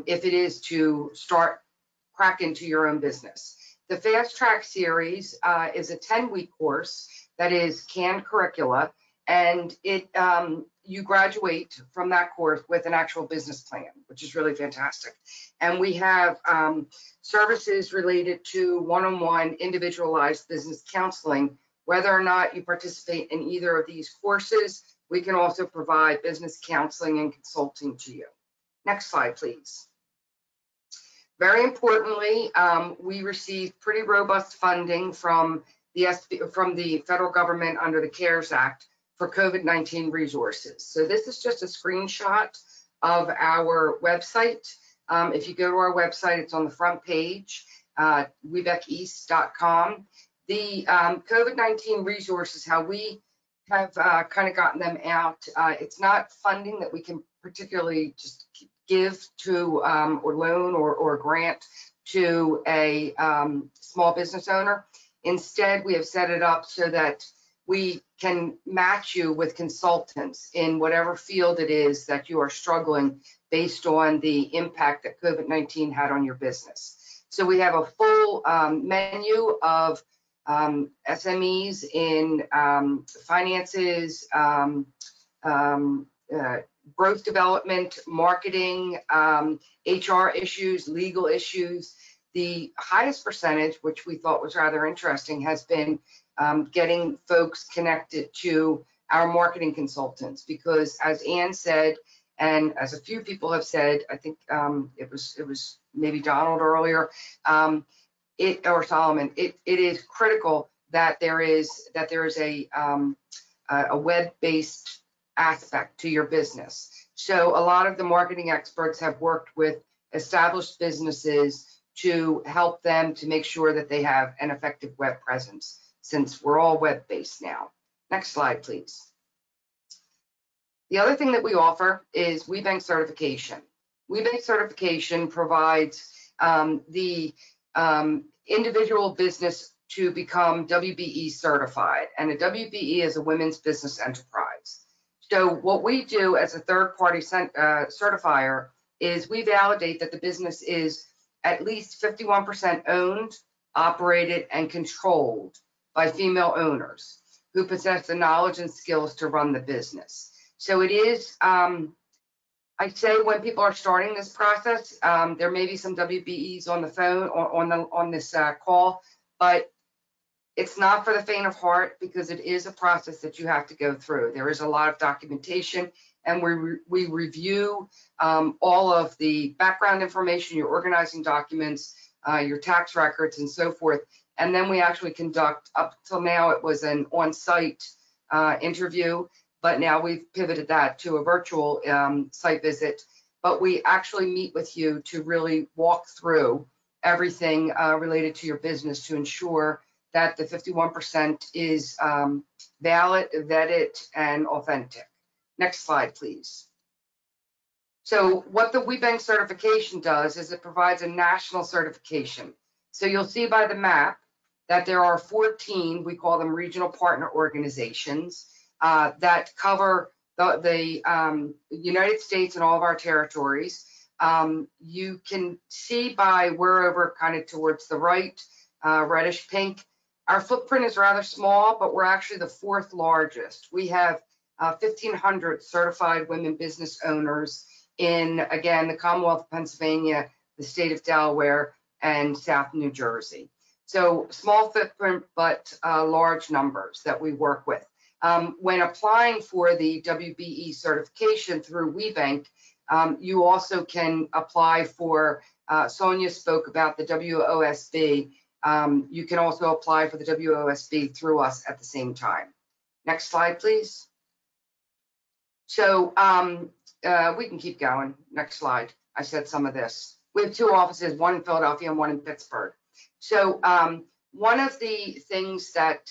if it is to crack into your own business. The Fast Track series is a 10-week course that is canned curricula, and it you graduate from that course with an actual business plan, which is really fantastic. And we have services related to one-on-one individualized business counseling. Whether or not you participate in either of these courses, we can also provide business counseling and consulting to you. Next slide, please. Very importantly, we receive pretty robust funding from the federal government under the CARES Act for COVID-19 resources. So this is just a screenshot of our website. If you go to our website, it's on the front page, WBECeast.com. The COVID-19 resources, how we have kind of gotten them out, it's not funding that we can particularly just give to or loan or grant to a small business owner. Instead, we have set it up so that we can match you with consultants in whatever field it is that you are struggling based on the impact that COVID-19 had on your business. So we have a full menu of SMEs in finances, growth development, marketing, HR issues, legal issues. The highest percentage, which we thought was rather interesting, has been getting folks connected to our marketing consultants, because as Ann said, and as a few people have said, I think it was maybe Donald earlier, or Solomon, it is critical that there is a web-based aspect to your business. So a lot of the marketing experts have worked with established businesses to help them to make sure that they have an effective web presence, since we're all web-based now. Next slide, please. The other thing that we offer is WBENC certification. WBENC certification provides the individual business to become WBE certified, and a WBE is a women's business enterprise. So what we do as a third-party certifier is we validate that the business is at least 51% owned, operated, and controlled by female owners who possess the knowledge and skills to run the business. So it is, I'd say when people are starting this process, there may be some WBEs on the phone or on this call, but it's not for the faint of heart, because it is a process that you have to go through. There is a lot of documentation, and we review all of the background information, your organizing documents, your tax records, and so forth. And then we actually conduct, up till now it was an on-site interview, but now we've pivoted that to a virtual site visit. But we actually meet with you to really walk through everything related to your business to ensure that the 51% is valid, vetted, and authentic. Next slide, please. So what the WBENC certification does is it provides a national certification. So you'll see by the map that there are 14, we call them regional partner organizations, that cover the United States and all of our territories. You can see by we're over kind of towards the right, reddish pink. Our footprint is rather small, but we're actually the 4th largest. We have 1,500 certified women business owners in, again, the Commonwealth of Pennsylvania, the state of Delaware, and South New Jersey. So small footprint, but large numbers that we work with. When applying for the WBE certification through WBENC, you also can apply for, Sonia spoke about the WOSB. You can also apply for the WOSB through us at the same time. Next slide, please. So we can keep going. Next slide. I said some of this. We have 2 offices, one in Philadelphia and one in Pittsburgh. So one of the things that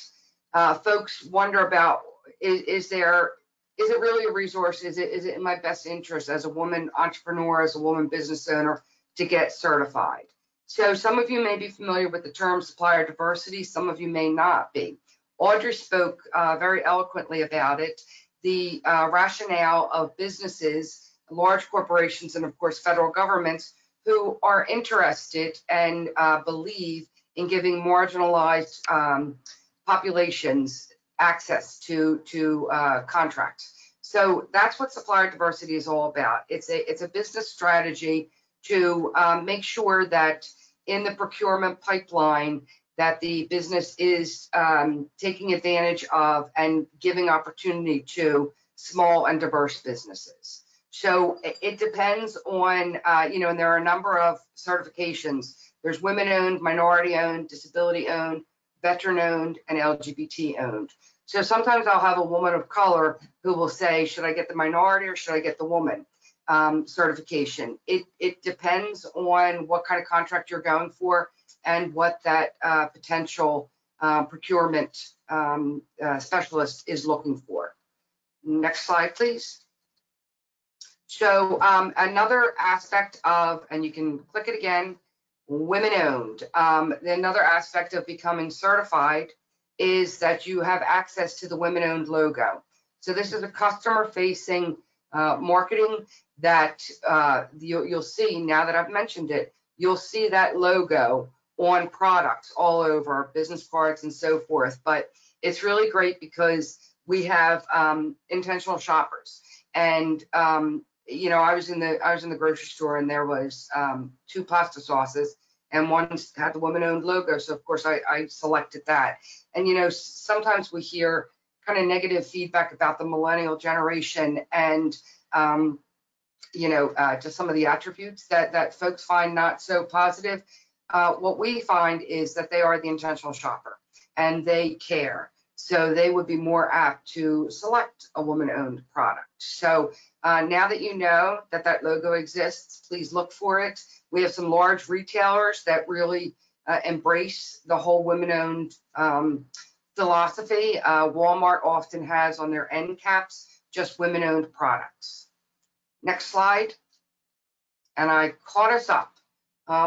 folks wonder about is it really a resource? Is it in my best interest as a woman entrepreneur, as a woman business owner, to get certified? So some of you may be familiar with the term supplier diversity, some of you may not be. Audrey spoke very eloquently about it. The rationale of businesses, large corporations, and of course federal governments who are interested and believe in giving marginalized populations access to contracts. So that's what supplier diversity is all about. It's a business strategy to make sure that in the procurement pipeline that the business is taking advantage of and giving opportunity to small and diverse businesses. So it depends on, and there are a number of certifications. There's women-owned, minority-owned, disability-owned, veteran-owned, and LGBT-owned. So sometimes I'll have a woman of color who will say, should I get the minority or should I get the woman certification? It depends on what kind of contract you're going for and what that potential procurement specialist is looking for. Next slide, please. So another aspect of, and you can click it again, women-owned. Another aspect of becoming certified is that you have access to the women-owned logo. So this is a customer-facing marketing that you'll see, now that I've mentioned it, you'll see that logo on products all over, business cards and so forth. But it's really great because we have intentional shoppers. And I was in the grocery store and there was 2 pasta sauces and one had the woman-owned logo. So of course I selected that. And sometimes we hear kind of negative feedback about the millennial generation and just some of the attributes that folks find not so positive. What we find is that they are the intentional shopper. and they care. So they would be more apt to select a woman-owned product. So now that you know that that logo exists, please look for it. We have some large retailers that really embrace the whole women-owned philosophy. Walmart often has on their end caps just women-owned products. Next slide. And I caught us up.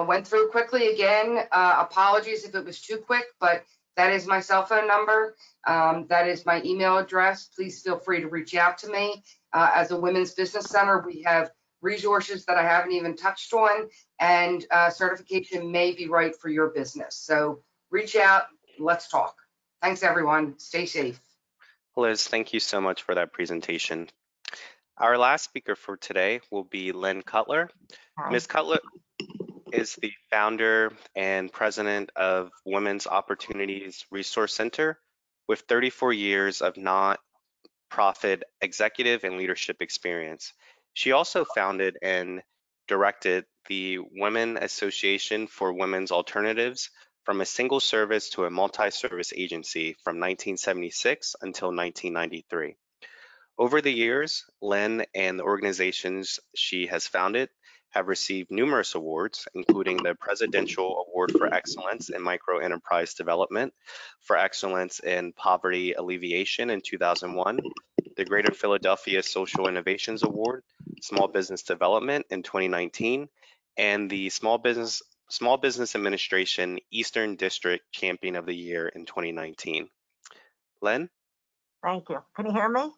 Went through quickly again. Apologies if it was too quick, but that is my cell phone number. That is my email address. Please feel free to reach out to me. As a Women's Business Center, we have resources that I haven't even touched on, and certification may be right for your business. So reach out, let's talk. Thanks, everyone. Stay safe. Liz, thank you so much for that presentation. Our last speaker for today will be Lynn Cutler. Ms. Cutler is the founder and president of Women's Opportunities Resource Center with 34 years of not-profit executive and leadership experience. She also founded and directed the Women Association for Women's Alternatives from a single service to a multi-service agency from 1976 until 1993. Over the years, Lynn and the organizations she has founded have received numerous awards, including the Presidential Award for Excellence in Microenterprise Development, for Excellence in Poverty Alleviation in 2001, the Greater Philadelphia Social Innovations Award, Small Business Development in 2019, and the Small Business Administration Eastern District Champion of the Year in 2019. Lynn? Thank you. Can you hear me?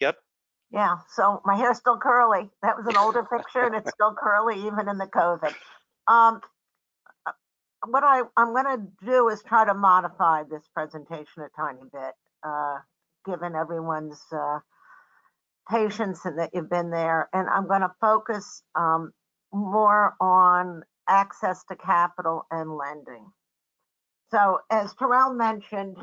Yep. Yeah, so my hair's still curly. That was an older picture and it's still curly even in the COVID. What I'm going to do is try to modify this presentation a tiny bit, given everyone's patience and that you've been there. And I'm going to focus more on access to capital and lending. So as Terrell mentioned,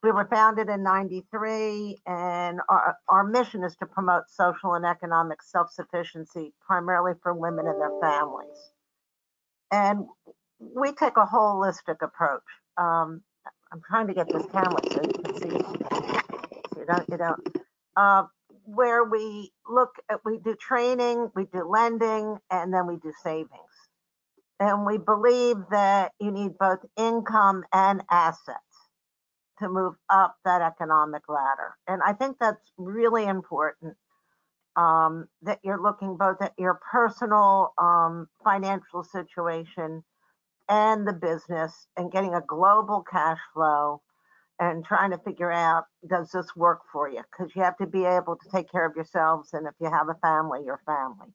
we were founded in '93, and our mission is to promote social and economic self-sufficiency, primarily for women and their families. And we take a holistic approach. I'm trying to get this camera so you can see. You don't. Where we look at, we do training, we do lending, and then we do savings. And we believe that you need both income and assets to move up that economic ladder. And I think that's really important, that you're looking both at your personal financial situation and the business and getting a global cash flow and trying to figure out, does this work for you? Because you have to be able to take care of yourselves, and if you have a family, your family.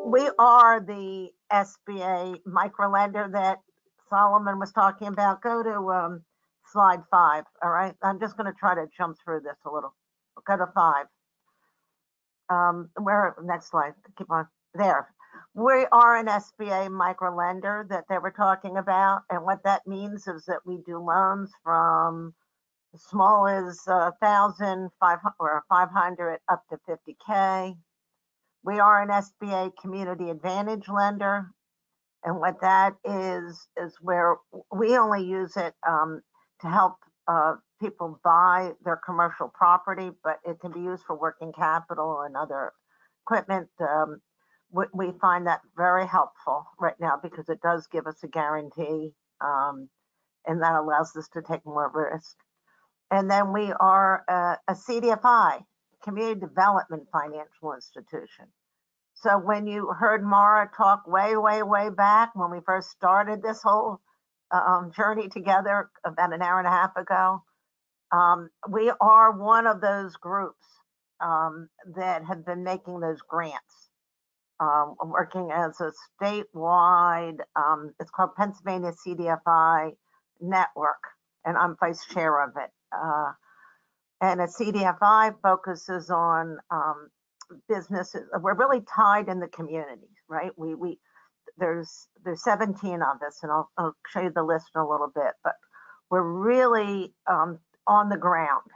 We are the SBA microlender that Solomon was talking about. Go to slide 5. All right, I'm just going to try to jump through this a little. Go to 5. Next slide. Keep on there. We are an SBA microlender that they were talking about, and what that means is that we do loans from as small as 1,000 or 500 up to 50K. We are an SBA Community Advantage lender. And what that is where we only use it to help people buy their commercial property, but it can be used for working capital and other equipment. We find that very helpful right now because it does give us a guarantee, and that allows us to take more risk. And then we are a CDFI, Community Development Financial Institution. So when you heard Mara talk way back when we first started this whole journey together about an hour and a half ago, we are one of those groups that have been making those grants, working as a statewide, it's called Pennsylvania CDFI Network, and I'm vice chair of it. And a CDFI focuses on businesses. We're really tied in the community, right? There's 17 of us, and I'll show you the list in a little bit, but we're really on the ground,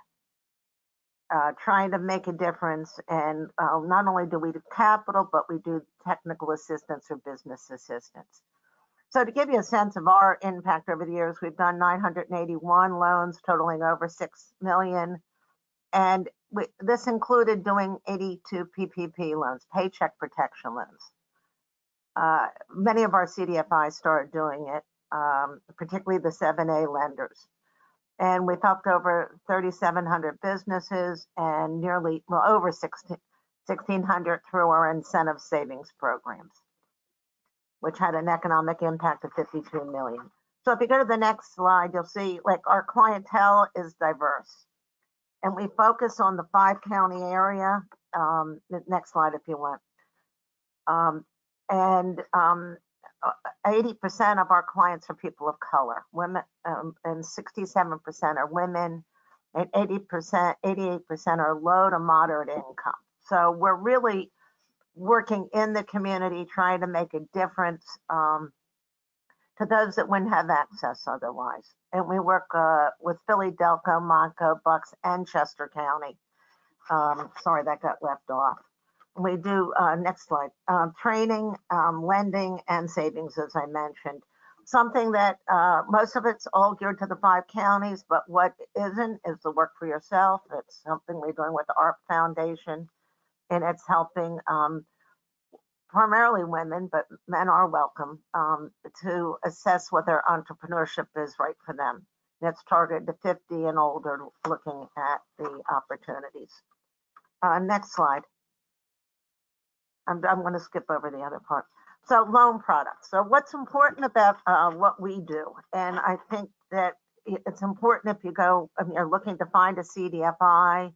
trying to make a difference. And not only do we do capital, but we do technical assistance or business assistance. So to give you a sense of our impact over the years, we've done 981 loans totaling over 6 million. And this included doing 82 PPP loans, paycheck protection loans. Many of our CDFIs started doing it, particularly the 7A lenders. And we've helped over 3,700 businesses and nearly, well, over 1,600 through our incentive savings programs, which had an economic impact of 52 million. So if you go to the next slide, you'll see like our clientele is diverse. And we focus on the 5-county area. The next slide if you want. 80% of our clients are people of color, women, and 67% are women, and 88% are low to moderate income. So we're really working in the community, trying to make a difference to those that wouldn't have access otherwise. And we work with Philly, Delco, Montco, Bucks, and Chester County. Sorry, that got left off. We do, next slide, training, lending, and savings, as I mentioned. Something that most of it's all geared to the 5 counties, but what isn't is the work for yourself. It's something we're doing with the ARP Foundation, and it's helping primarily women, but men are welcome, to assess whether entrepreneurship is right for them. And it's targeted to 50 and older, looking at the opportunities. Next slide. I'm going to skip over the other part. So loan products. So what's important about what we do, and I think that it's important if you go, if you're looking to find a CDFI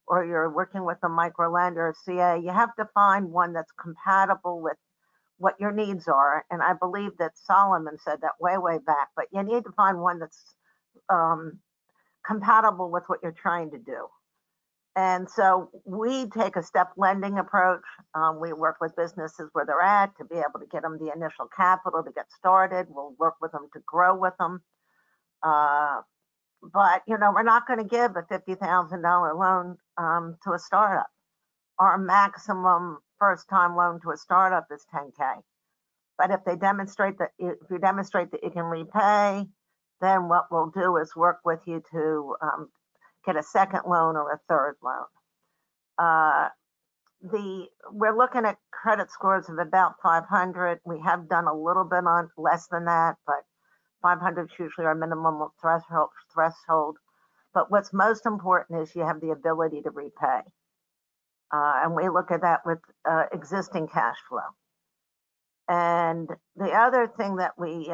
or you're working with a micro lender or CA, you have to find one that's compatible with what your needs are. And I believe that Solomon said that way back, but you need to find one that's compatible with what you're trying to do. And so we take a step lending approach. We work with businesses where they're at to be able to get them the initial capital to get started. We'll work with them to grow with them. But, you know, we're not going to give a $50,000 loan to a startup. Our maximum first time loan to a startup is 10K. But if they demonstrate that, if you demonstrate that you can repay, then what we'll do is work with you to get a second loan or a third loan. We're looking at credit scores of about 500. We have done a little bit on less than that, but 500 is usually our minimum threshold. But what's most important is you have the ability to repay. And we look at that with existing cash flow. And the other thing that we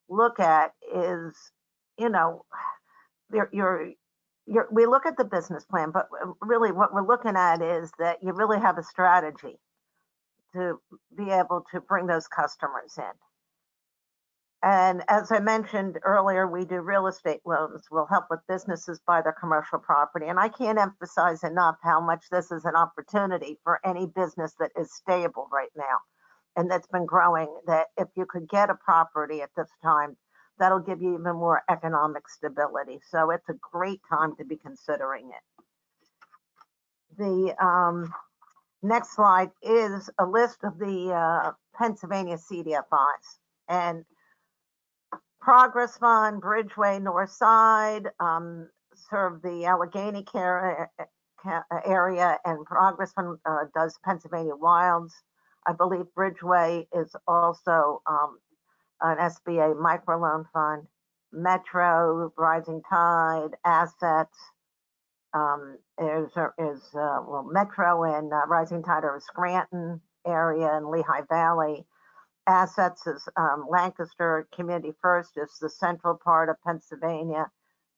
look at is, you know, we look at the business plan, but really what we're looking at is that you really have a strategy to be able to bring those customers in. And as I mentioned earlier, we do real estate loans. We'll help with businesses buy their commercial property. And I can't emphasize enough how much this is an opportunity for any business that is stable right now and that's been growing, that if you could get a property at this time, that'll give you even more economic stability. So it's a great time to be considering it. The next slide is a list of the Pennsylvania CDFIs. And Progress Fund, Bridgeway North Side, serve the Allegheny area, and Progress Fund does Pennsylvania Wilds. I believe Bridgeway is also an SBA microloan fund. Metro, Rising Tide, Assets. Metro and Rising Tide are Scranton area and Lehigh Valley. Assets is Lancaster. Community First is the central part of Pennsylvania,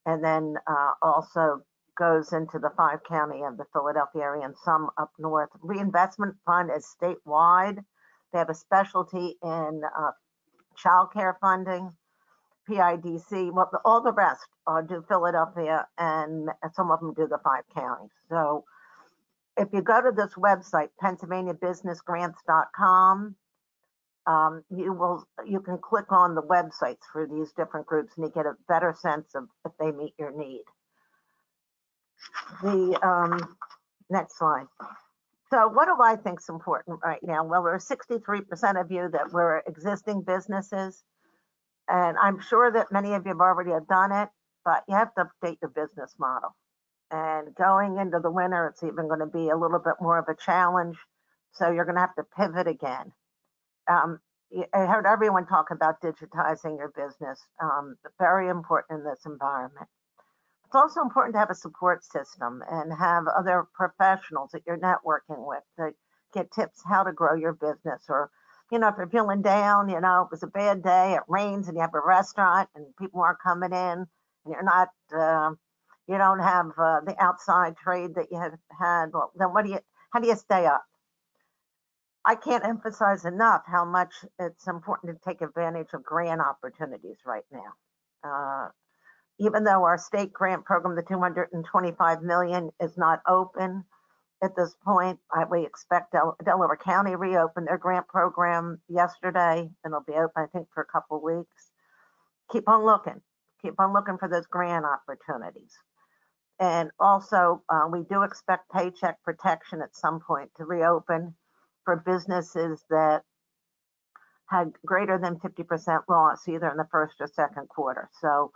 and then also goes into the 5-county of the Philadelphia area and some up north. Reinvestment Fund is statewide. They have a specialty in child care funding. PIDC, well, all the rest do Philadelphia, and some of them do the 5 counties. So if you go to this website, PennsylvaniaBusinessGrants.com, you can click on the websites for these different groups and you get a better sense of if they meet your need. The next slide. So what do I think is important right now? Well, there are 63% of you that were existing businesses, and I'm sure that many of you have already done it, but you have to update your business model. And going into the winter, it's even going to be a little bit more of a challenge. So you're going to have to pivot again. I heard everyone talk about digitizing your business. Very important in this environment. It's also important to have a support system and have other professionals that you're networking with to get tips how to grow your business. Or, if you're feeling down, it was a bad day, it rains, and you have a restaurant and people aren't coming in, and you're not, you don't have the outside trade that you had. Well, then how do you stay up? I can't emphasize enough how much it's important to take advantage of grant opportunities right now. Even though our state grant program, the $225 million, is not open at this point, we expect Delaware County reopened their grant program yesterday, and it'll be open, I think, for a couple of weeks. Keep on looking for those grant opportunities. And also, we do expect Paycheck Protection at some point to reopen for businesses that had greater than 50% loss, either in the first or second quarter. So,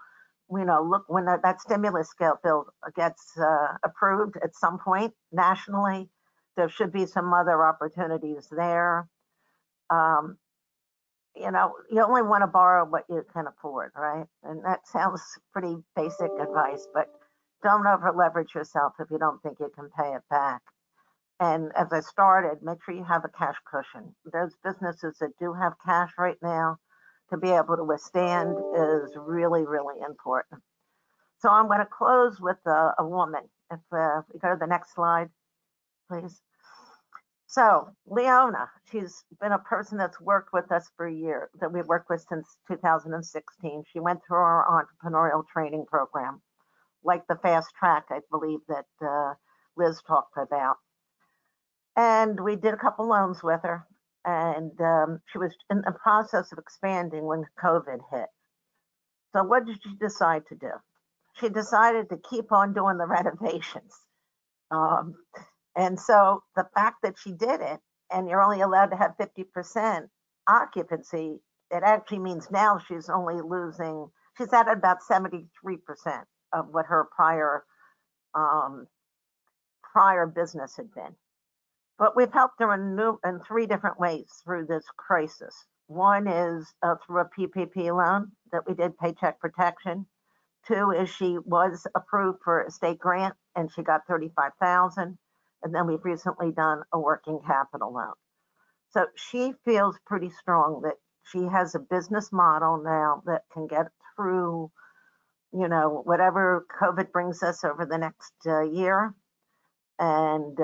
look, when that stimulus bill gets approved at some point nationally, there should be some other opportunities there. You only want to borrow what you can afford, right? And that sounds pretty basic advice, but don't over leverage yourself if you don't think you can pay it back. And as I started, make sure you have a cash cushion. Those businesses that do have cash right now, to be able to withstand, is really, really important. So I'm going to close with a woman. If we go to the next slide, please. So Leona, she's been a person that's worked with us for a year, that we've worked with since 2016. She went through our entrepreneurial training program, like the fast track, I believe, that Liz talked about. And we did a couple loans with her. And she was in the process of expanding when COVID hit. So what did she decide to do? She decided to keep on doing the renovations. And so the fact that she did it, and you're only allowed to have 50% occupancy, it actually means now she's at about 73% of what her prior business had been. But we've helped her in 3 different ways through this crisis. One is through a PPP loan that we did, Paycheck Protection. 2 is she was approved for a state grant and she got $35,000. And then we've recently done a working capital loan. So she feels pretty strong that she has a business model now that can get through, whatever COVID brings us over the next year. And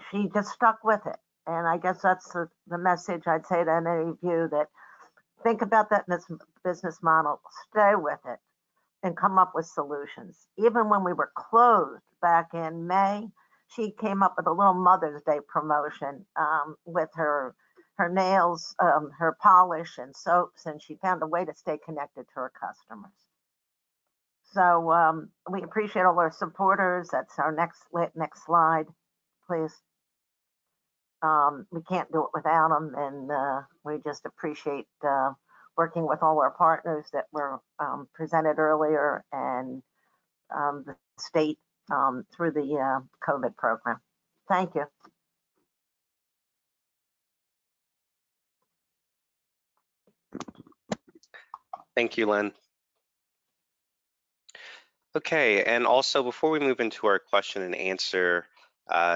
she just stuck with it. And I guess that's the message I'd say to any of you, that think about that business model, stay with it, and come up with solutions. Even when we were closed back in May, she came up with a little Mother's Day promotion with her nails, her polish and soaps, and she found a way to stay connected to her customers. So we appreciate all our supporters. That's our next slide, please. We can't do it without them, and we just appreciate working with all our partners that were presented earlier, and the state through the COVID program. Thank you. Thank you, Lynn. Okay, and also before we move into our question and answer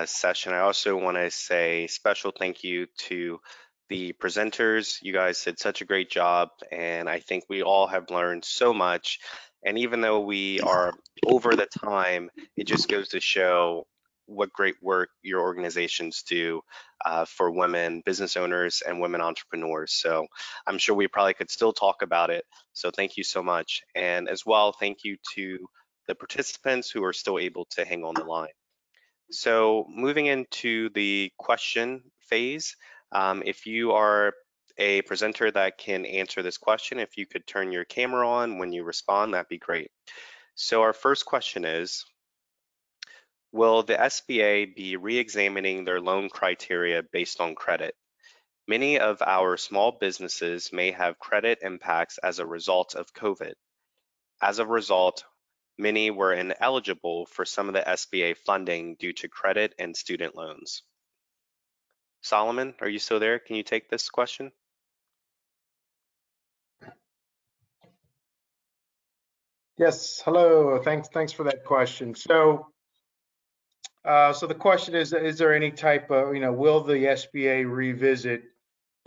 session, I also want to say special thank you to the presenters. You guys did such a great job, and I think we all have learned so much. And even though we are over the time, it just goes to show what great work your organizations do for women business owners and women entrepreneurs. So I'm sure we probably could still talk about it. So thank you so much. And as well, thank you to the participants who are still able to hang on the line. So moving into the question phase, if you are a presenter that can answer this question, if you could turn your camera on when you respond, that'd be great. So our first question is, Will the SBA be re-examining their loan criteria based on credit? Many of our small businesses may have credit impacts as a result of COVID. As a result, many were ineligible for some of the SBA funding due to credit and student loans. Solomon, are you still there? Can you take this question? Yes, hello. Thanks for that question. So the question is there any type of, will the SBA revisit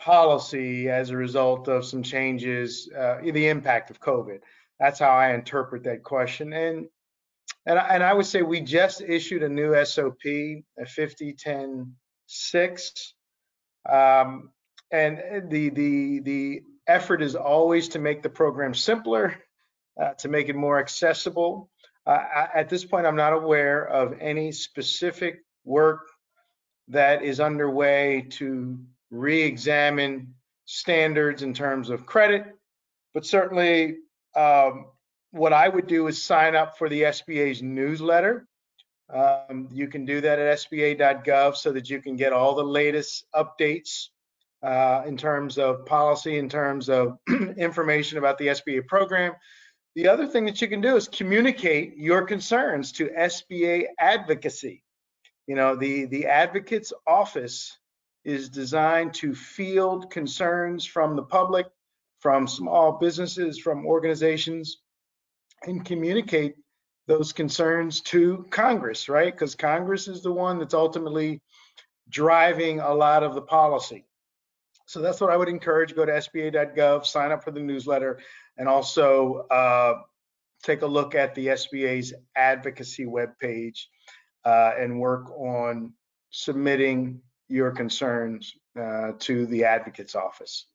policy as a result of some changes, the impact of COVID? That's how I interpret that question. And I would say we just issued a new SOP, a 5010-6, and the effort is always to make the program simpler, to make it more accessible. At this point, I'm not aware of any specific work that is underway to re-examine standards in terms of credit, but certainly what I would do is sign up for the SBA's newsletter. You can do that at sba.gov so that you can get all the latest updates in terms of policy, in terms of information about the SBA program. The other thing that you can do is communicate your concerns to SBA advocacy. The advocate's office is designed to field concerns from the public, from small businesses, from organizations, and communicate those concerns to Congress, right? Because Congress is the one that's ultimately driving a lot of the policy. So that's what I would encourage. Go to sba.gov, sign up for the newsletter, and also take a look at the SBA's advocacy webpage and work on submitting your concerns to the advocate's office.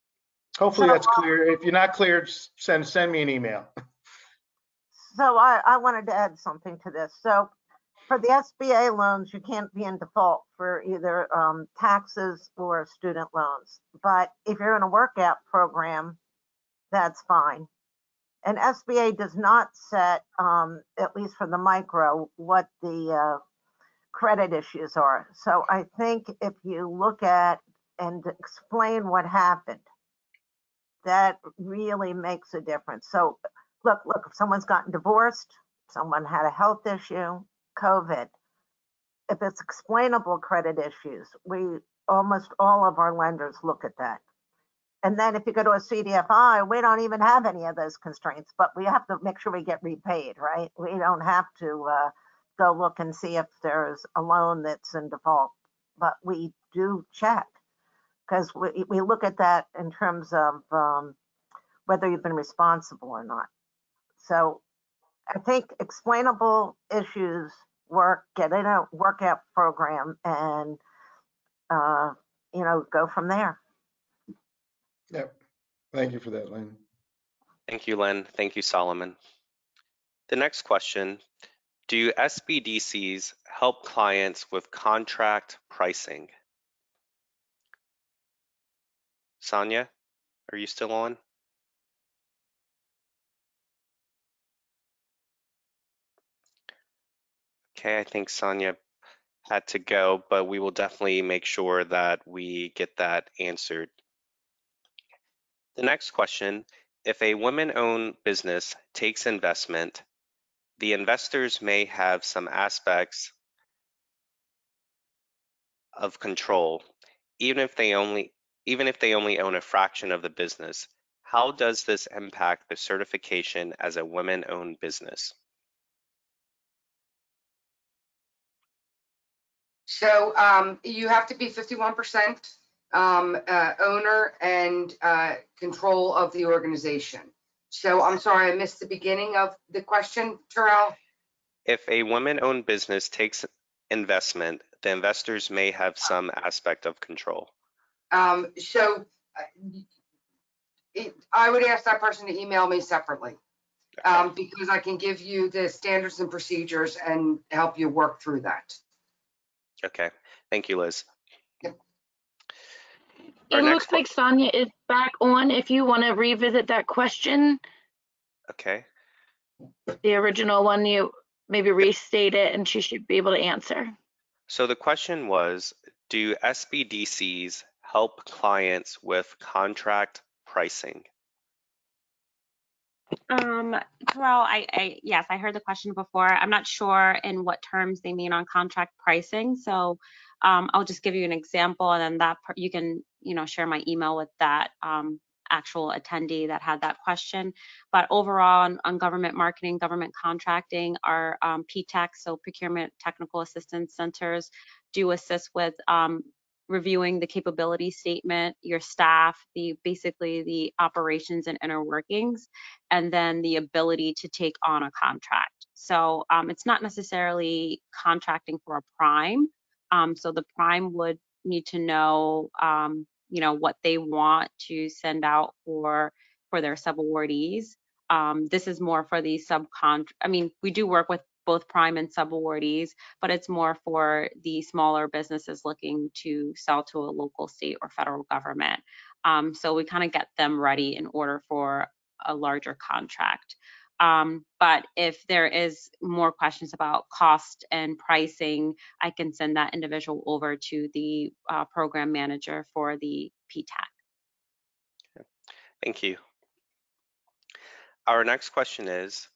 Hopefully that's clear. If you're not clear, send me an email. So I wanted to add something to this. So for the SBA loans, you can't be in default for either taxes or student loans. But if you're in a workout program, that's fine. And SBA does not set, at least for the micro, what the credit issues are. So I think if you look at and explain what happened, that really makes a difference. So look, if someone's gotten divorced, someone had a health issue, COVID, if it's explainable credit issues, almost all of our lenders look at that. And then if you go to a CDFI, we don't even have any of those constraints, but we have to make sure we get repaid, right? We don't have to go look and see if there's a loan that's in default, but we do check because we look at that in terms of whether you've been responsible or not. So I think explainable issues work, get in a workout program and, go from there. Yep. Thank you for that, Lynn. Thank you, Lynn. Thank you, Solomon. The next question, do SBDCs help clients with contract pricing? Sonia, are you still on? Okay, I think Sonia had to go, but we will definitely make sure that we get that answered. The next question, if a women-owned business takes investment, the investors may have some aspects of control, even if they only own a fraction of the business. How does this impact the certification as a women-owned business? So you have to be 51% owner and control of the organization. So I'm sorry, I missed the beginning of the question, Terrell. If a women-owned business takes investment, the investors may have some aspect of control. I would ask that person to email me separately because I can give you the standards and procedures and help you work through that. Okay, thank you, Liz. Yep. It looks like Sonia is back on if you want to revisit that question. Okay. The original one you maybe restate it and she should be able to answer. So the question was, do SBDCs help clients with contract pricing? Terrell, yes, I heard the question before. I'm not sure in what terms they mean on contract pricing. So I'll just give you an example, and then that you can, share my email with that actual attendee that had that question. But overall on government marketing, government contracting, our PTAC, so Procurement Technical Assistance Centers, do assist with reviewing the capability statement, your staff, basically the operations and inner workings, and then the ability to take on a contract. So it's not necessarily contracting for a prime. So the prime would need to know, what they want to send out for their subawardees. This is more for the we do work with both prime and subawardees, but it's more for the smaller businesses looking to sell to a local, state, or federal government. So we kind of get them ready in order for a larger contract. But if there is more questions about cost and pricing, I can send that individual over to the program manager for the PTAC. Thank you. Our next question is,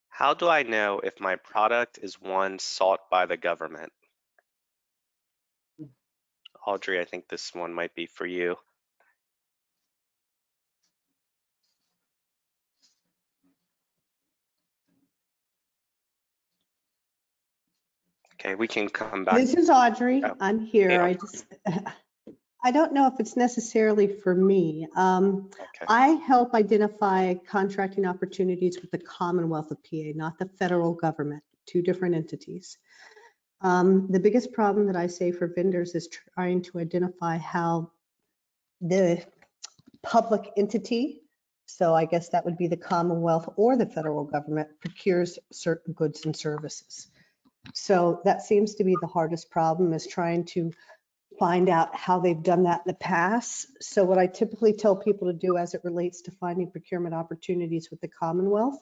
how do I know if my product is one sought by the government? Audrey, I think this one might be for you. Okay, we can come back. This is Audrey. Oh, I'm here. yeah. I don't know if it's necessarily for me. Okay. I help identify contracting opportunities with the Commonwealth of PA, not the federal government, two different entities. The biggest problem that I say for vendors is trying to identify how the public entity, so I guess that would be the Commonwealth or the federal government, procures certain goods and services. So that seems to be the hardest problem, is trying to find out how they've done that in the past. So what I typically tell people to do as it relates to finding procurement opportunities with the Commonwealth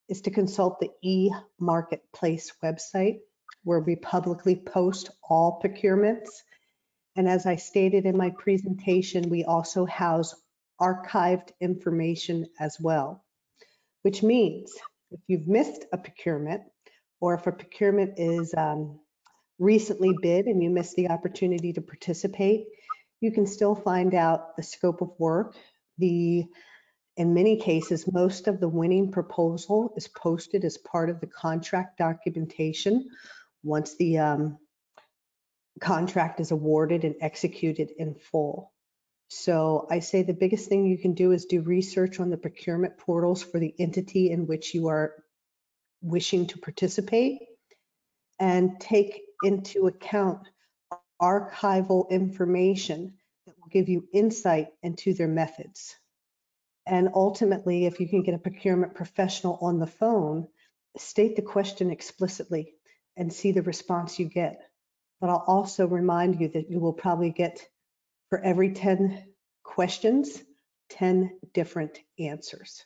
is to consult the eMarketplace website, where we publicly post all procurements. And as I stated in my presentation, we also house archived information as well, which means if you've missed a procurement, or if a procurement is recently bid and you missed the opportunity to participate, you can still find out the scope of work. In many cases, most of the winning proposal is posted as part of the contract documentation once the contract is awarded and executed in full. So I say the biggest thing you can do is do research on the procurement portals for the entity in which you are wishing to participate, and take into account archival information that will give you insight into their methods. And ultimately, if you can get a procurement professional on the phone, state the question explicitly and see the response you get. But I'll also remind you that you will probably get, for every 10 questions, 10 different answers.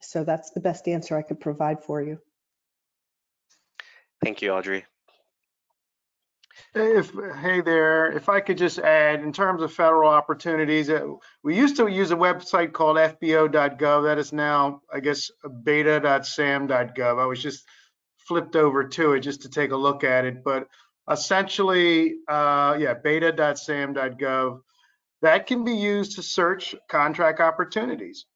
So that's the best answer I could provide for you. Thank you, Audrey. Hey there, if I could just add, in terms of federal opportunities, we used to use a website called fbo.gov. That is now, I guess, beta.sam.gov. I was just flipped over to it just to take a look at it. But essentially, yeah, beta.sam.gov. That can be used to search contract opportunities.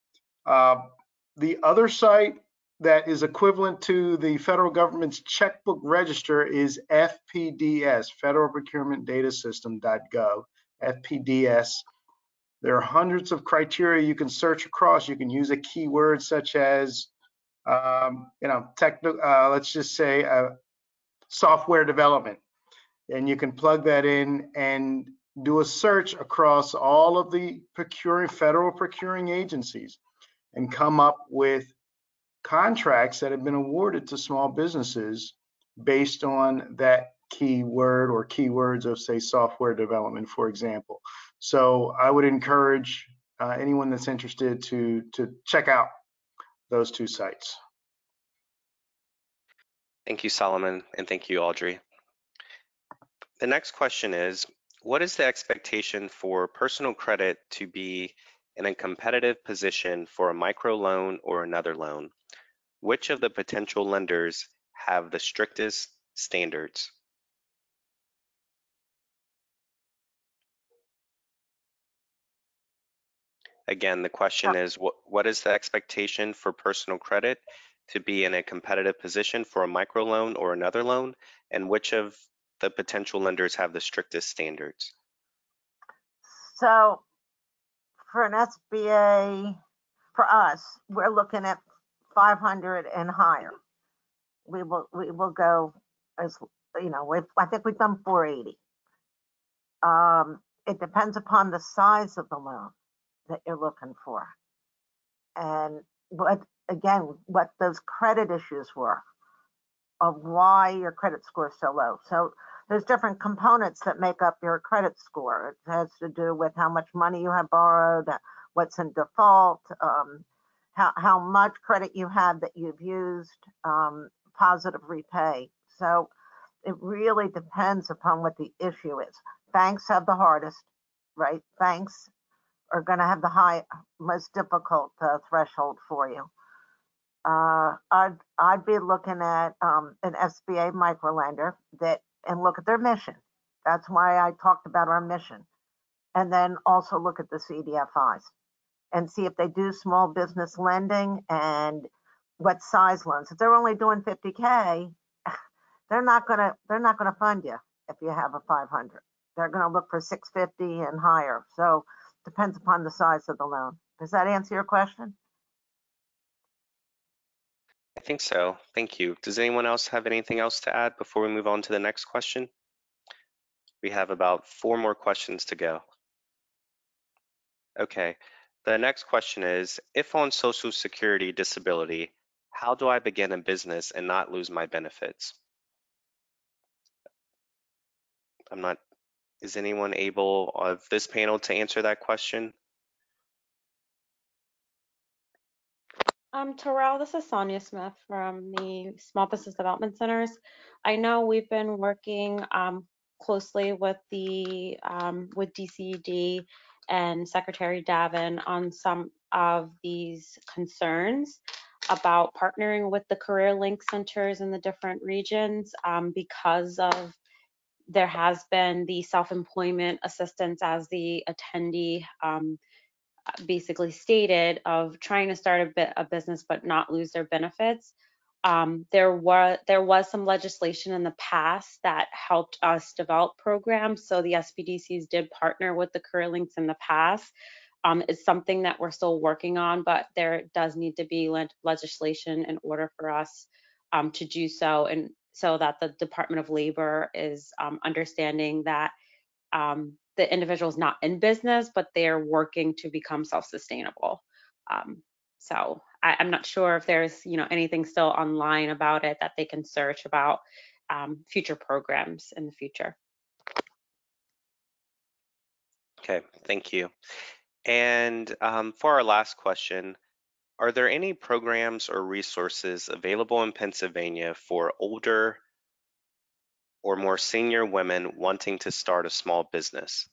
The other site that is equivalent to the federal government's checkbook register is FPDS, Federal Procurement Data System.gov, FPDS. There are hundreds of criteria you can search across. You can use a keyword such as, let's just say software development, and you can plug that in and do a search across all of the federal procuring agencies and come up with contracts that have been awarded to small businesses based on that keyword or keywords of, say, software development, for example. So I would encourage anyone that's interested to check out those two sites. Thank you, Solomon, and thank you, Audrey. The next question is, what is the expectation for personal credit to be in a competitive position for a microloan or another loan? Which of the potential lenders have the strictest standards? Again, the question is, what is the expectation for personal credit to be in a competitive position for a microloan or another loan? And which of the potential lenders have the strictest standards? So for an SBA, for us, we're looking at 500 and higher. We will go as, you know, I think we've done 480. It depends upon the size of the loan that you're looking for. And what those credit issues were of why your credit score is so low. So there's different components that make up your credit score. It has to do with how much money you have borrowed, what's in default, how much credit you have that you've used, positive repay. So it really depends upon what the issue is. Banks have the hardest, right? Banks are going to have the most difficult threshold for you. I'd be looking at an SBA microlender and look at their mission. That's why I talked about our mission. And then also look at the CDFIs and see if they do small business lending and what size loans. If they're only doing 50K, they're not gonna fund you if you have a 500. They're gonna look for 650 and higher. So depends upon the size of the loan. Does that answer your question? I think so. Thank you. Does anyone else have anything else to add before we move on to the next question? We have about 4 more questions to go. Okay. The next question is, if on Social Security disability, how do I begin a business and not lose my benefits? Is anyone able of this panel to answer that question? Terrell, this is Sonia Smith from the Small Business Development Centers. I know we've been working closely with DCED and Secretary Davin on some of these concerns about partnering with the Career Link centers in the different regions because of there has been the self-employment assistance as the attendee basically stated of trying to start a business but not lose their benefits. There was some legislation in the past that helped us develop programs. So the SBDCs did partner with the Career Links in the past. It's something that we're still working on, but there does need to be legislation in order for us to do so, and so that the Department of Labor is understanding that the individual is not in business, but they're working to become self-sustainable. So I'm not sure if there's anything still online about it that they can search about future programs in the future. Okay, thank you. And for our last question, are there any programs or resources available in Pennsylvania for older or more senior women wanting to start a small business?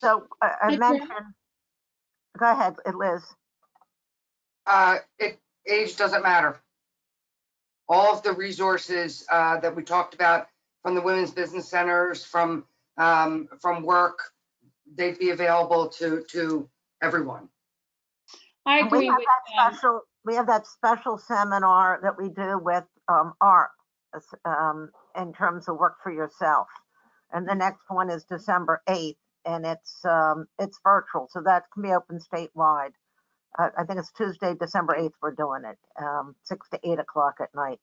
So I mentioned, go ahead, Liz. Age doesn't matter. All of the resources that we talked about from the Women's Business Centers, from work, they'd be available to everyone. I agree with we have that special seminar that we do with ARP in terms of work for yourself. And the next one is December 8th, and it's virtual, so that can be open statewide. I think it's Tuesday, December 8th, we're doing it, 6 to 8 o'clock at night.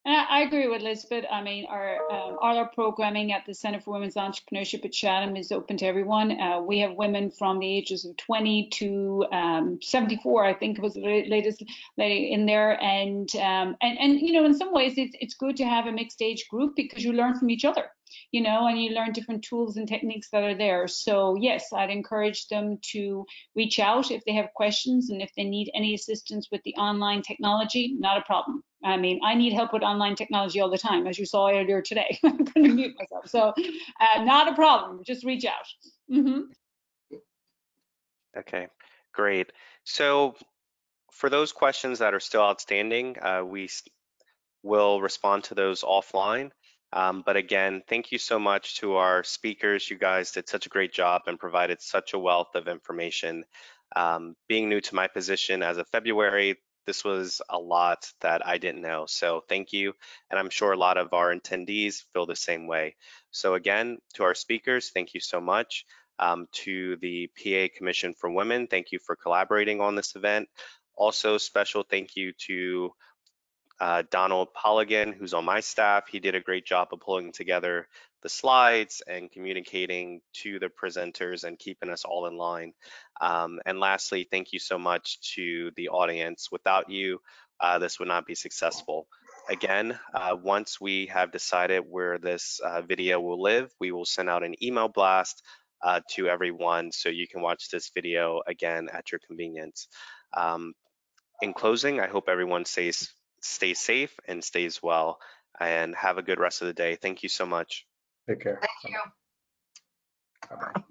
And I agree with Elizabeth. I mean, all our programming at the Center for Women's Entrepreneurship at Chatham is open to everyone. We have women from the ages of 20 to 74, I think was the latest lady in there. And you know, in some ways, it's good to have a mixed age group because you learn from each other, you know, and you learn different tools and techniques that are there. So yes, I'd encourage them to reach out if they have questions, and if they need any assistance with the online technology, not a problem. I mean, I need help with online technology all the time, as you saw earlier today. I couldn't mute myself. So not a problem, just reach out. Okay, great. So for those questions that are still outstanding, we will respond to those offline. But again, thank you so much to our speakers. You guys did such a great job and provided such a wealth of information. Being new to my position as of February, this was a lot that I didn't know. So thank you. And I'm sure a lot of our attendees feel the same way. So again, to our speakers, thank you so much. To the PA Commission for Women, thank you for collaborating on this event. Also, special thank you to Donald Polligan, who's on my staff. He did a great job of pulling together the slides and communicating to the presenters and keeping us all in line. And lastly, thank you so much to the audience. Without you, this would not be successful. Again, once we have decided where this video will live, we will send out an email blast to everyone so you can watch this video again at your convenience. In closing, I hope everyone stays safe and stays well, and have a good rest of the day. Thank you so much. Take care. Thank you. Bye-bye.